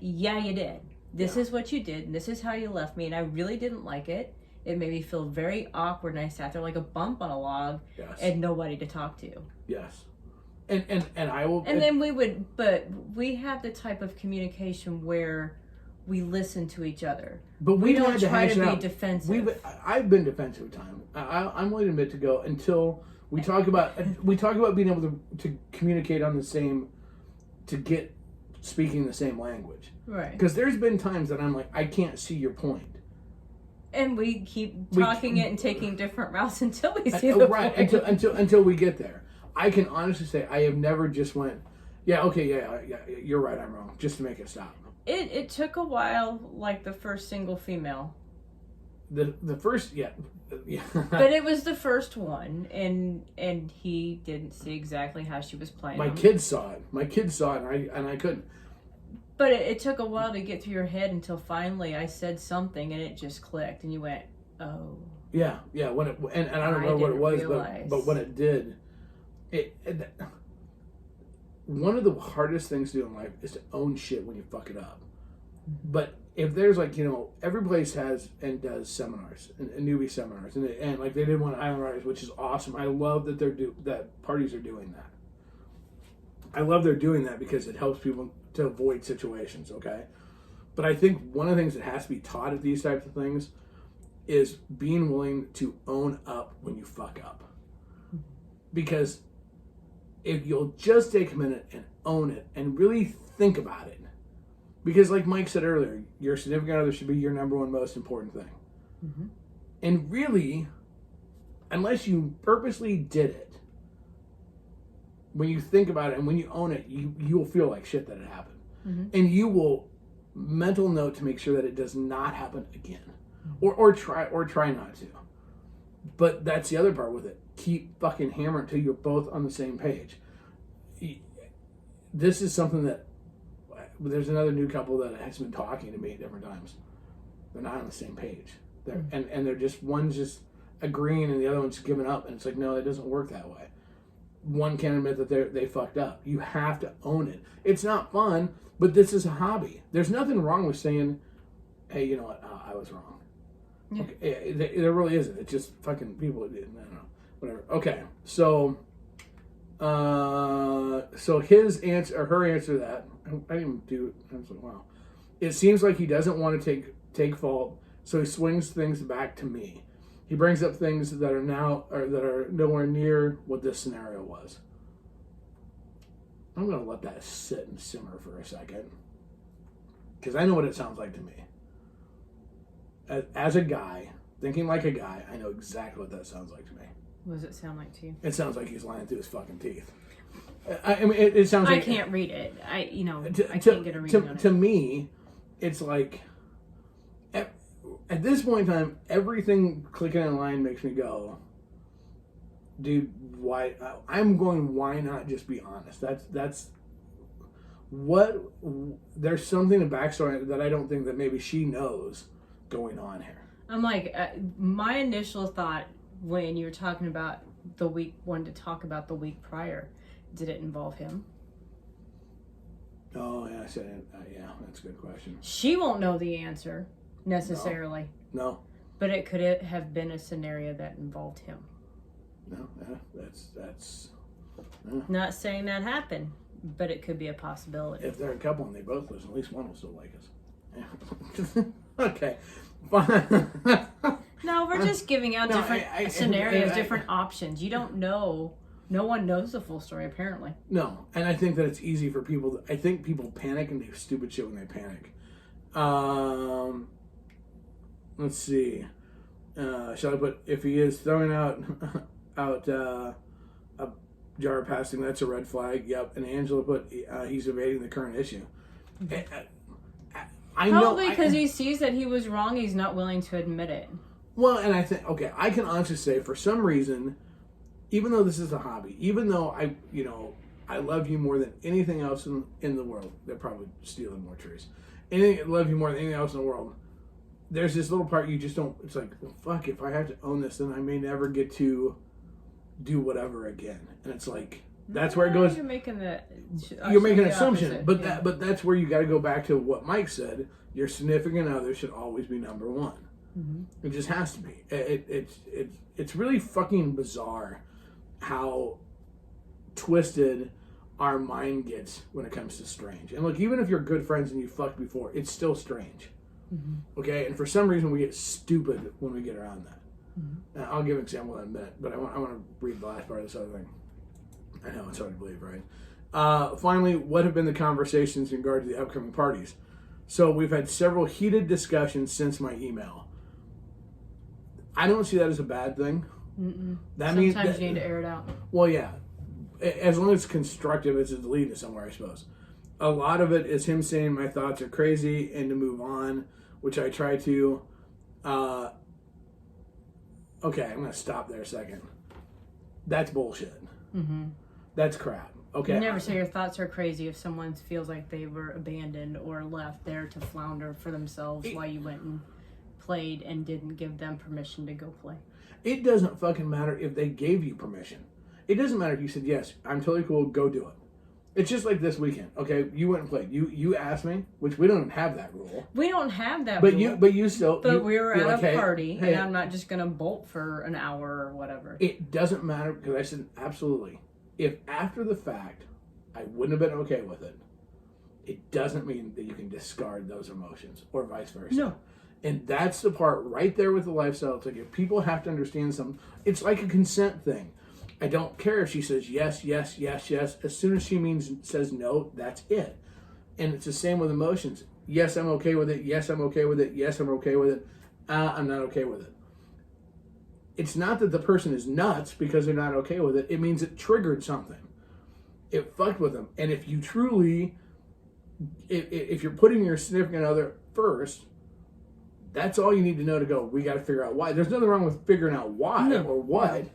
Yeah, you did. This is what you did, and this is how you left me, and I really didn't like it. It made me feel very awkward, and I sat there like a bump on a log and nobody to talk to.
Yes. And I will.
And then we would, but we have the type of communication where we listen to each other.
But we don't try to
be defensive.
I've been defensive at times. I'm willing to admit to go until we talk about being able to communicate on the same, to get speaking the same language.
Right.
Because there's been times that I'm like, I can't see your point.
And we keep talking it and taking different routes until we see the
right
point.
until we get there. I can honestly say I have never just went, yeah, okay, yeah, you're right, I'm wrong, just to make it stop.
It took a while, like the first single female.
The first, yeah.
But it was the first one, and he didn't see exactly how she was playing.
My kids saw it. And I couldn't.
But it took a while to get through your head until finally I said something and it just clicked, and you went, oh.
Yeah. When it and I don't know what it was, but when it did, one of the hardest things to do in life is to own shit when you fuck it up. But if there's like, every place has and does seminars and newbie seminars, and like they did one at Island Riders, which is awesome. I love that that parties are doing that. I love they're doing that because it helps people to avoid situations. Okay, but I think one of the things that has to be taught at these types of things is being willing to own up when you fuck up, because if you'll just take a minute and own it and really think about it. Because like Mike said earlier, your significant other should be your number one most important thing. Mm-hmm. And really, unless you purposely did it, when you think about it and when you own it, you will feel like shit that it happened. Mm-hmm. And you will mental note to make sure that it does not happen again. Mm-hmm. Or try not to. But that's the other part with it. Keep fucking hammering until you're both on the same page. This is something that there's another new couple that has been talking to me at different times. They're not on the same page. And they're just, one's just agreeing and the other one's giving up. And it's like, no, it doesn't work that way. One can't admit that they fucked up. You have to own it. It's not fun, but this is a hobby. There's nothing wrong with saying, hey, you know what, I was wrong. Yeah. Okay, there really isn't. It's just fucking people, I don't know, whatever. Okay, so his answer, or her answer to that, I didn't even do it. I was like, wow. It seems like he doesn't want to take fault, so he swings things back to me. He brings up things that are nowhere near what this scenario was. I'm gonna let that sit and simmer for a second, because I know what it sounds like to me. As a guy, thinking like a guy, I know exactly what that sounds like to me.
What does it sound like to you?
It sounds like he's lying through his fucking teeth. I mean, it sounds like...
I can't read it. I can't get a reading on it.
To me, it's like... At this point in time, everything clicking in line makes me go, dude, why... why not just be honest? That's... What... There's something in the backstory that I don't think that maybe she knows going on here.
I'm like, my initial thought when you were talking about wanted to talk about the week prior, did it involve him?
Oh, yeah, I said, yeah, that's a good question.
She won't know the answer necessarily.
No.
But it could have been a scenario that involved him.
No, that's.
Not saying that happened, but it could be a possibility.
If they're a couple and they both listen, at least one will still like us. Yeah. Okay. Fine.
No, we're just giving out different scenarios, different options. You don't know. No one knows the full story, apparently. No,
and I think that it's easy for people. I think people panic and do stupid shit when they panic. Let's see. Shall I put, if he is throwing out a jar of passing, that's a red flag. Yep. And Angela put, he's evading the current issue.
Probably because he sees that he was wrong. He's not willing to admit it.
Well, and I think, okay, I can honestly say, for some reason, even though this is a hobby, even though I love you more than anything else in the world, they're probably stealing more trees. I love you more than anything else in the world. There's this little part you just don't, it's like, well, fuck, if I have to own this, then I may never get to do whatever again. And it's like, that's where it goes.
You're making an
assumption, but that's where you got to go back to what Mike said. Your significant other should always be number one. Mm-hmm. It just has to be. It's really fucking bizarre how twisted our mind gets when it comes to strange. And look, even if you're good friends and you fucked before, it's still strange. Mm-hmm. Okay? And for some reason, we get stupid when we get around that. Mm-hmm. And I'll give an example in a minute, but I want to read the last part of this other thing. I know, it's hard to believe, right? Finally, what have been the conversations in regard to the upcoming parties? So we've had several heated discussions since my email. I don't see that as a bad thing.
That means sometimes you need to air it out.
Well, yeah. As long as it's constructive, it's leading to somewhere, I suppose. A lot of it is him saying my thoughts are crazy and to move on, which I try to. Okay, I'm going to stop there a second. That's bullshit. Mm-hmm. That's crap. Okay.
You never say your thoughts are crazy if someone feels like they were abandoned or left there to flounder for themselves while you went and played and didn't give them permission to go play.
It doesn't fucking matter if they gave you permission. It doesn't matter if you said, yes, I'm totally cool, go do it. It's just like this weekend, okay? You went and played. You asked me, which we don't have that rule.
We don't have that rule.
But you still...
But we were at a party, and I'm not just going to bolt for an hour or whatever.
It doesn't matter, because I said, absolutely. If after the fact, I wouldn't have been okay with it, it doesn't mean that you can discard those emotions, or vice versa.
No.
And that's the part right there with the lifestyle. It's like if people have to understand something, it's like a consent thing. I don't care if she says yes, yes, yes, yes. As soon as she says no, that's it. And it's the same with emotions. Yes, I'm okay with it. Yes, I'm okay with it. Yes, I'm okay with it. I'm not okay with it. It's not that the person is nuts because they're not okay with it. It means it triggered something. It fucked with them. And if you truly, if you're putting your significant other first, that's all you need to know to go, we got to figure out why. There's nothing wrong with figuring out why or what.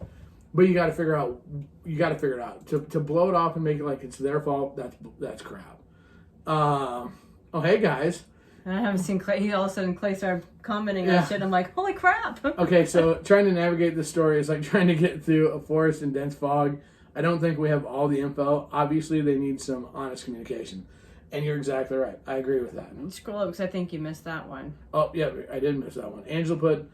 But you got to figure it out. To blow it off and make it like it's their fault, that's crap. Oh, hey, guys.
I haven't seen Clay. All of a sudden, Clay started commenting on shit. I'm like, holy crap.
Okay, so trying to navigate this story is like trying to get through a forest in dense fog. I don't think we have all the info. Obviously, they need some honest communication. And you're exactly right. I agree with that.
Scroll up because I think you missed that one.
Oh, yeah, I did miss that one. Angela put...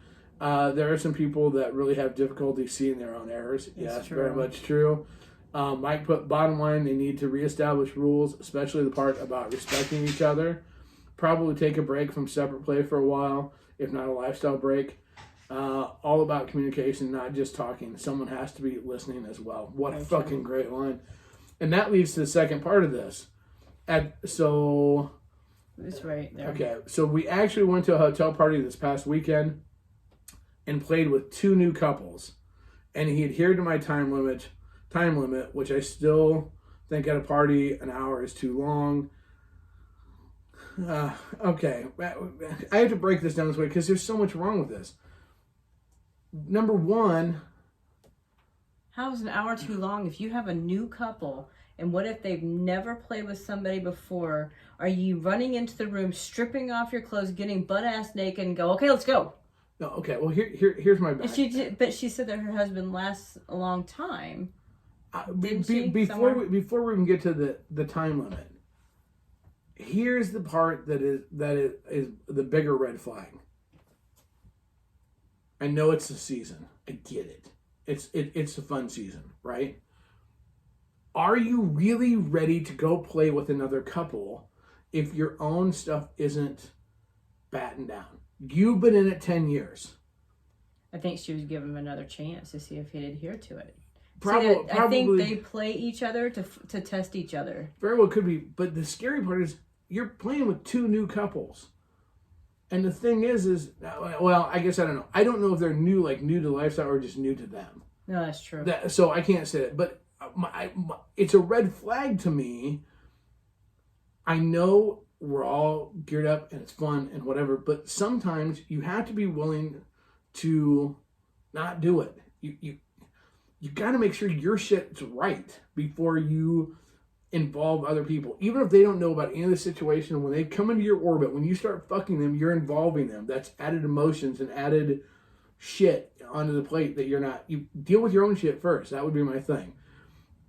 there are some people that really have difficulty seeing their own errors. Yes, very much true. Mike put, bottom line, they need to reestablish rules, especially the part about respecting each other. Probably take a break from separate play for a while, if not a lifestyle break. All about communication, not just talking. Someone has to be listening as well. What a fucking great line. And that leads to the second part of this. So...
It's right there.
Okay, so we actually went to a hotel party this past weekend and played with 2 new couples, and he adhered to my time limit, which I still think at a party an hour is too long. Okay, I have to break this down this way because there's so much wrong with this. Number one,
how is an hour too long if you have a new couple? And what if they've never played with somebody before? Are you running into the room, stripping off your clothes, getting butt-ass naked, and go, okay, let's go?
No, okay, well, here's my bad.
But she said that her husband lasts a long time.
Before we even get to the time limit, here's the part that is the bigger red flag. I know it's the season. I get it. It's a fun season, right? Are you really ready to go play with another couple if your own stuff isn't battened down? You've been in it 10 years.
I think she was giving him another chance to see if he'd adhere to it.
Probably.
I think they play each other to test each other.
Very well could be. But the scary part is you're playing with 2 new couples. And the thing is, well, I guess I don't know. I don't know if they're new to lifestyle or just new to them.
No, that's true.
So I can't say it. But it's a red flag to me. I know we're all geared up and it's fun and whatever, but sometimes you have to be willing to not do it. You got to make sure your shit's right before you involve other people. Even if they don't know about any of the situation, when they come into your orbit, when you start fucking them, you're involving them. That's added emotions and added shit onto the plate that you're not. You deal with your own shit first. That would be my thing.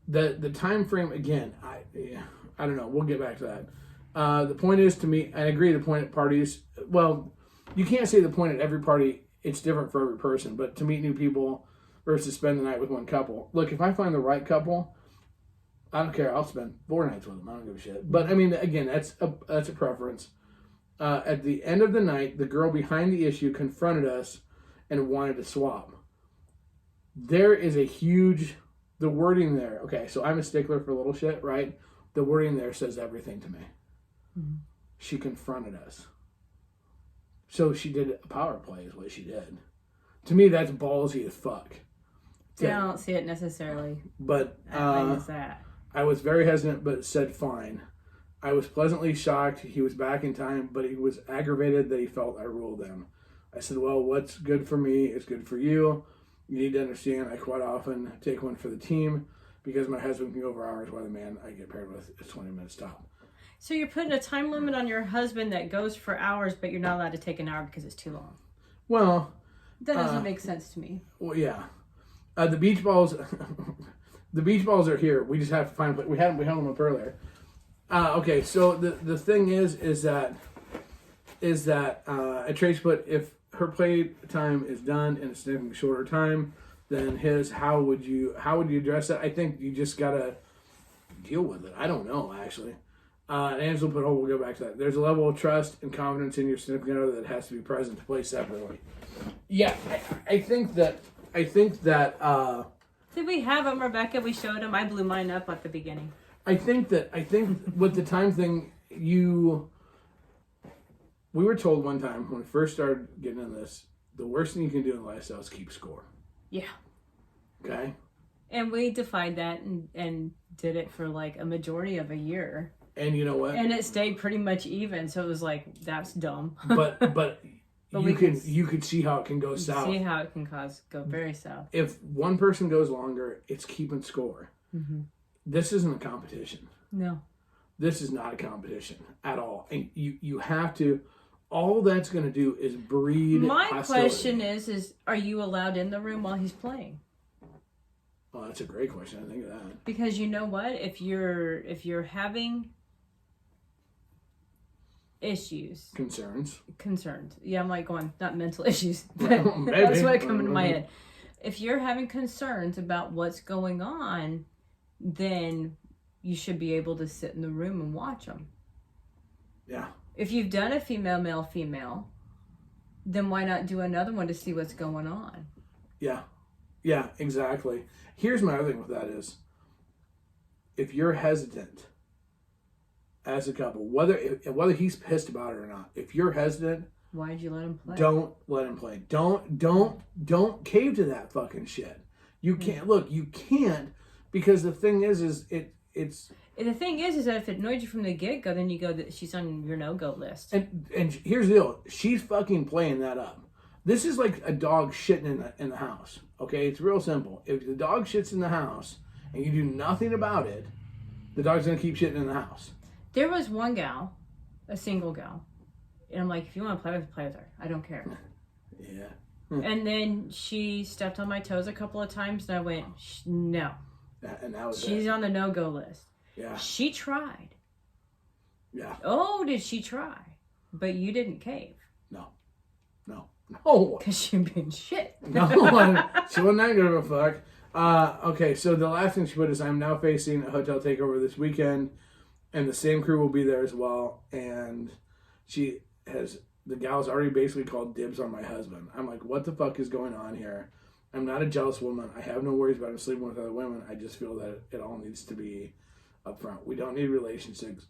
The time frame, again, I don't know. We'll get back to that. The point is, to me, I agree, the point at parties, well, you can't say the point at every party, it's different for every person, but to meet new people versus spend the night with one couple. Look, if I find the right couple, I don't care. I'll spend 4 nights with him. I don't give a shit. But I mean, again, that's a preference. At the end of the night, the girl behind the issue confronted us and wanted to swap. There is a huge, the wording there. Okay, so I'm a stickler for little shit, right? The wording there says everything to me. Mm-hmm. She confronted us. So she did a power play is what she did. To me, that's ballsy as fuck.
See, I don't see it necessarily.
But
as that.
I was very hesitant, but said fine. I was pleasantly shocked he was back in time, but he was aggravated that he felt I ruled him. I said, well, what's good for me is good for you. You need to understand I quite often take one for the team because my husband can go over hours while the man I get paired with is 20 minutes top.
So you're putting a time limit on your husband that goes for hours, but you're not allowed to take an hour because it's too long.
Well,
that doesn't make sense to me.
Well, yeah, the beach balls, the beach balls are here. We just have to find. We had them up earlier. Okay, so the thing is that Trace put if her play time is done in a significantly shorter time than his, how would you address that? I think you just gotta deal with it. I don't know actually. And Angela put, we'll go back to that. There's a level of trust and confidence in your significant other that has to be present to play separately. Yeah, I think that.
Did we have them, Rebecca? We showed them. I blew mine up at the beginning.
I think with the time thing, we were told one time when we first started getting in this, the worst thing you can do in lifestyle is keep score. Yeah. Okay. And
we defied that and did it for like a majority of a year.
And you know what?
And it stayed pretty much even. So it was like, that's dumb.
But you could see how it can go south.
See how it can go very south.
If one person goes longer, it's keeping score. Mm-hmm. This isn't a competition. No. This is not a competition at all. And you have to, all that's going to do is breed
My
hostility.
Question is are you allowed in the room while he's playing?
Well, that's a great question. I didn't think of that.
Because you know what? If you're having issues.
Concerns.
Yeah, I'm like going, not mental issues. But that's what coming to my head. If you're having concerns about what's going on, then you should be able to sit in the room and watch them. Yeah. If you've done a female, male, female, then why not do another one to see what's going on?
Yeah. Yeah, exactly. Here's my other thing with that is, if you're hesitant as a couple, whether he's pissed about it or not, if you're hesitant,
why'd you let him play?
Don't let him play. Don't cave to that fucking shit. You can't you can't, because the thing is it's.
And the thing is that if it annoyed you from the get-go, then you go that she's on your no-go list.
And here's the deal: she's fucking playing that up. This is like a dog shitting in the house. Okay, it's real simple. If the dog shits in the house and you do nothing about it, the dog's gonna keep shitting in the house.
There was one gal, a single gal, and I'm like, if you want to play with her. I don't care. Yeah. And then she stepped on my toes a couple of times, and I went, no.
And that was
She's on the no-go list.
Yeah.
She tried.
Yeah.
Oh, did she try? But you didn't cave.
No.
Because you're being shit.
No, she wasn't that good of a fuck. Okay, so the last thing she put is, I'm now facing a hotel takeover this weekend, and the same crew will be there as well. And the gal's already basically called dibs on my husband. I'm like, what the fuck is going on here? I'm not a jealous woman. I have no worries about him sleeping with other women. I just feel that it all needs to be up front. We don't need relationships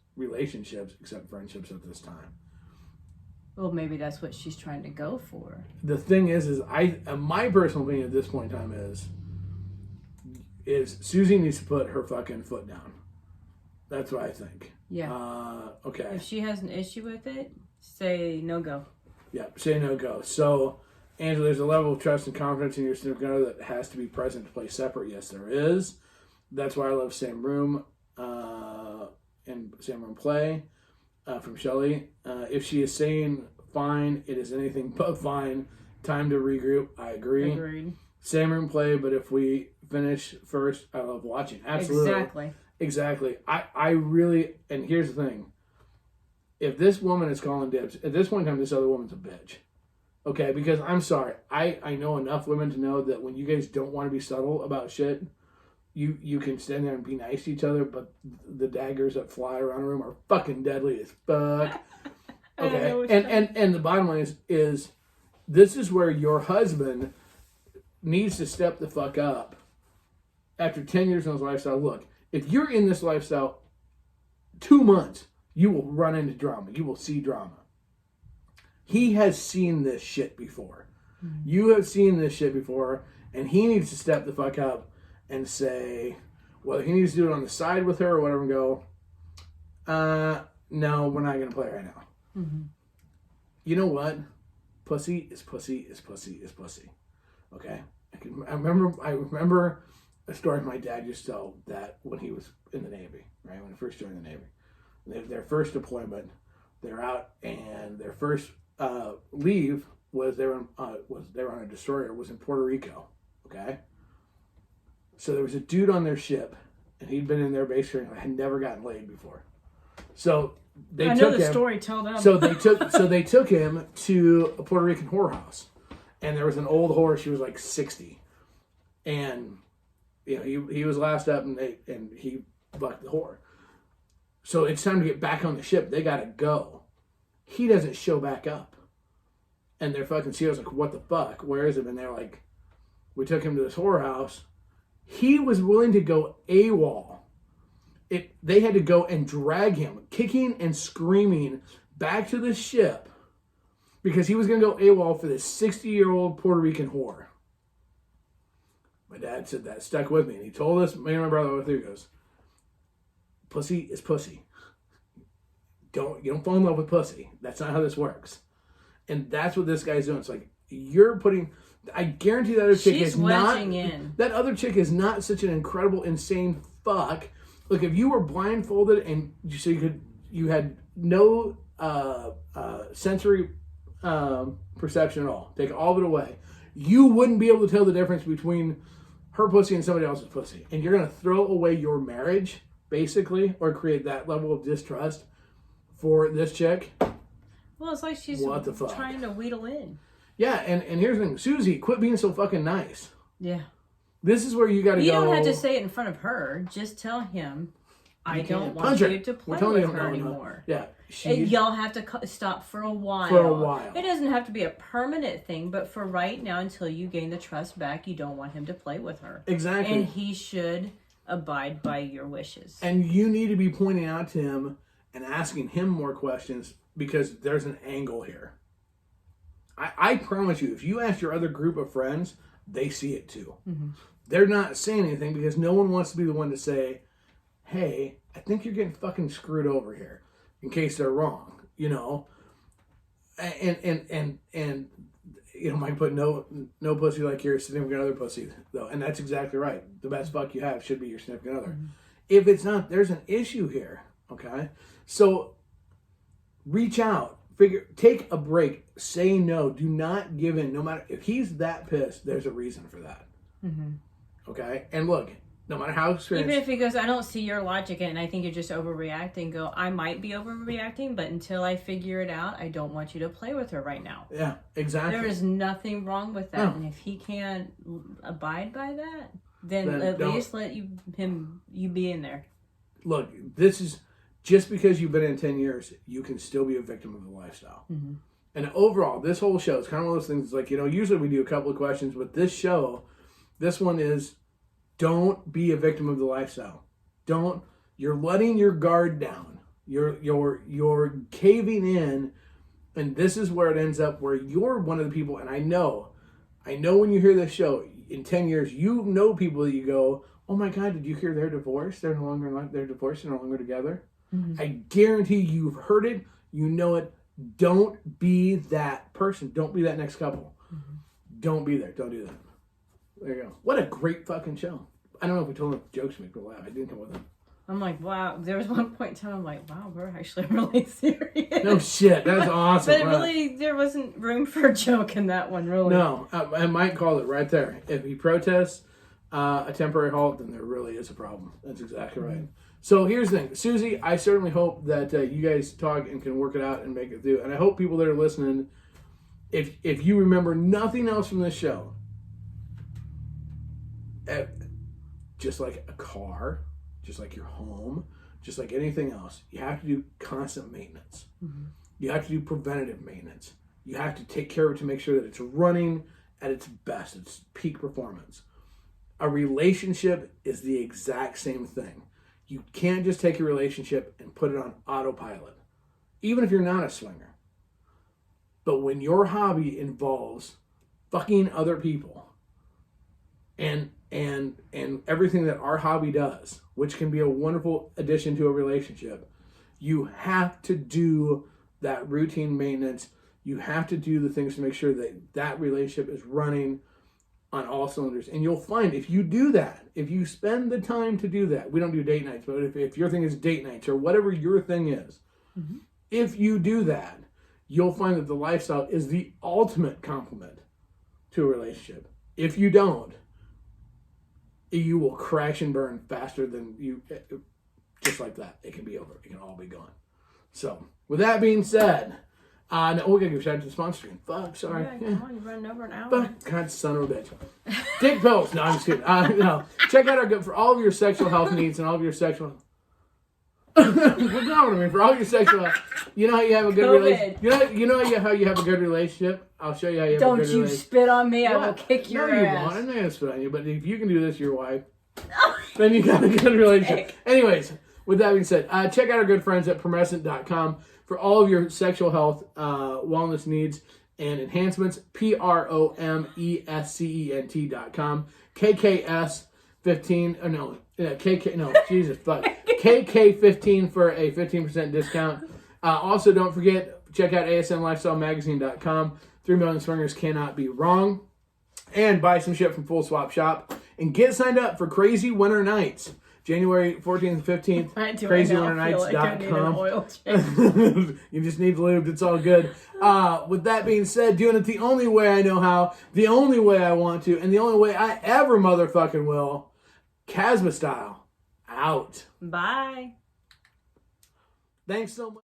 except friendships at this time.
Well, maybe that's what she's trying to go for.
The thing is my personal opinion at this point in time is Susie needs to put her fucking foot down. That's what I think. Yeah. Okay.
If she has an issue with it, say no go.
Yeah, say no go. So, Angela, there's a level of trust and confidence in your significant other that has to be present to play separate. Yes, there is. That's why I love same room and same room play. From Shelley. If she is saying fine, it is anything but fine. Time to regroup. I agree. Agreed. Same room play, but if we finish first, I love watching. Absolutely. Exactly. I really, and here's the thing. If this woman is calling dibs, at this point in time, this other woman's a bitch. Okay, because I'm sorry. I know enough women to know that when you guys don't want to be subtle about shit, you can stand there and be nice to each other, but the daggers that fly around the room are fucking deadly as fuck. Okay, and the bottom line is this is where your husband needs to step the fuck up after 10 years in this lifestyle. Look, if you're in this lifestyle 2 months, you will run into drama. You will see drama. He has seen this shit before. Mm-hmm. You have seen this shit before, and he needs to step the fuck up and say, whether he needs to do it on the side with her or whatever, and go, no, we're not going to play right now. Mm-hmm. You know what? Pussy is pussy is pussy is pussy. Okay? I remember a story my dad used to tell that when he was in the Navy, right? When he first joined the Navy. Their first deployment, they're out, and their first leave was they were on a destroyer, was in Puerto Rico. Okay? So there was a dude on their ship, and he'd been in their base training, and had never gotten laid before. So they took him. Story. Tell them. So they took him to a Puerto Rican whorehouse, and there was an old whore. She was like 60, and he was last up, and he fucked the whore. So it's time to get back on the ship. They gotta go. He doesn't show back up, and their fucking CEO's like, "What the fuck? Where is him?" And they're like, "We took him to this whorehouse." He was willing to go AWOL. They had to go and drag him, kicking and screaming, back to the ship because he was going to go AWOL for this 60-year-old Puerto Rican whore. My dad said that, stuck with me. And he told us, me and my brother went through, he goes, pussy is pussy. You don't fall in love with pussy. That's not how this works. And that's what this guy's doing. It's like, you're putting... I guarantee that other chick is not... That other chick is not such an incredible, insane fuck. Look, if you were blindfolded and you had no sensory perception at all, take all of it away, you wouldn't be able to tell the difference between her pussy and somebody else's pussy. And you're going to throw away your marriage, basically, or create that level of distrust for this chick.
Well, it's like she's trying to wheedle in.
Yeah, and here's the thing. Susie, quit being so fucking nice.
Yeah.
This is where you got to go.
You don't have to say it in front of her. Just tell him, I don't want you to play with her anymore.
Yeah.
Y'all have to stop for a while. It doesn't have to be a permanent thing, but for right now, until you gain the trust back, you don't want him to play with her.
Exactly.
And he should abide by your wishes.
And you need to be pointing out to him and asking him more questions because there's an angle here. I promise you, if you ask your other group of friends, they see it too. Mm-hmm. They're not saying anything because no one wants to be the one to say, hey, I think you're getting fucking screwed over here, in case they're wrong, And Mike put no pussy like your significant other pussy, though. And that's exactly right. The best fuck you have should be your significant other. Mm-hmm. If it's not, there's an issue here, okay? So reach out. Take a break. Say no. Do not give in. No matter if he's that pissed, there's a reason for that. Mm-hmm. Okay? And look, no matter how experienced...
Even if he goes, I don't see your logic in it, and I think you're just overreacting, go, I might be overreacting, but until I figure it out, I don't want you to play with her right now.
Yeah, exactly.
There is nothing wrong with that. No. And if he can't abide by that, then at least let you be in there.
Look, this is... Just because you've been in 10 years, you can still be a victim of the lifestyle. Mm-hmm. And overall, this whole show is kind of one of those things like, usually we do a couple of questions, but this one is, don't be a victim of the lifestyle. You're letting your guard down. You're caving in, and this is where it ends up, where you're one of the people, and I know when you hear this show, in 10 years, people that you go, oh my God, did you hear they're divorced? They're divorced, they're no longer together. Mm-hmm. I guarantee you've heard it. You know it. Don't be that person. Don't be that next couple. Mm-hmm. Don't be there. Don't do that. There you go. What a great fucking show. I don't know if we told them jokes to make people laugh. I didn't come with them.
I'm like, wow. There was one point in time I'm like, wow, we're actually really serious.
No shit. That's awesome.
But there wasn't room for a joke in that one, really.
No. I might call it right there. If he protests a temporary halt, then there really is a problem. That's exactly right. Mm-hmm. So here's the thing. Susie, I certainly hope that you guys talk and can work it out and make it through. And I hope people that are listening, if you remember nothing else from this show, just like a car, just like your home, just like anything else, you have to do constant maintenance. Mm-hmm. You have to do preventative maintenance. You have to take care of it to make sure that it's running at its best, its peak performance. A relationship is the exact same thing. You can't just take a relationship and put it on autopilot, even if you're not a swinger. But when your hobby involves fucking other people and everything that our hobby does, which can be a wonderful addition to a relationship, you have to do that routine maintenance. You have to do the things to make sure that that relationship is running on all cylinders. And you'll find if you do that, if you spend the time to do that, we don't do date nights, but if your thing is date nights or whatever your thing is, mm-hmm. if you do that, you'll find that the lifestyle is the ultimate complement to a relationship. If you don't, you will crash and burn faster than you, just like that. It can be over. It can all be gone. So, with that being said, no, we gotta give a shout out to the sponsor. Fuck, sorry.
Yeah, come on, you're running over an hour.
Fuck, God, son of a bitch. Dick pills. No, I'm just kidding. No. Check out our good for all of your sexual health needs and all of your sexual. What's wrong with me? For all your sexual health, you know how you have a good relationship. You know how you have a good relationship. I'll show you how you have a good relationship.
Don't you spit on me? What? I will kick your ass.
No, you won't. I'm not gonna spit on you. But if you can do this, to your wife, then you got a good relationship. Anyways. With that being said, check out our good friends at Promescent.com for all of your sexual health, wellness needs, and enhancements. PROMESCENT.com. KKS15. Jesus fuck. KK15 for a 15% discount. Also, don't forget, check out ASMLifestyleMagazine.com. 3 million swingers cannot be wrong. And buy some shit from Full Swap Shop. And get signed up for Crazy Winter Nights. January 14th and 15th, crazywinternights.com. You just need lubed. It's all good. With that being said, doing it the only way I know how, the only way I want to, and the only way I ever motherfucking will, Casma style. Out.
Bye.
Thanks so much.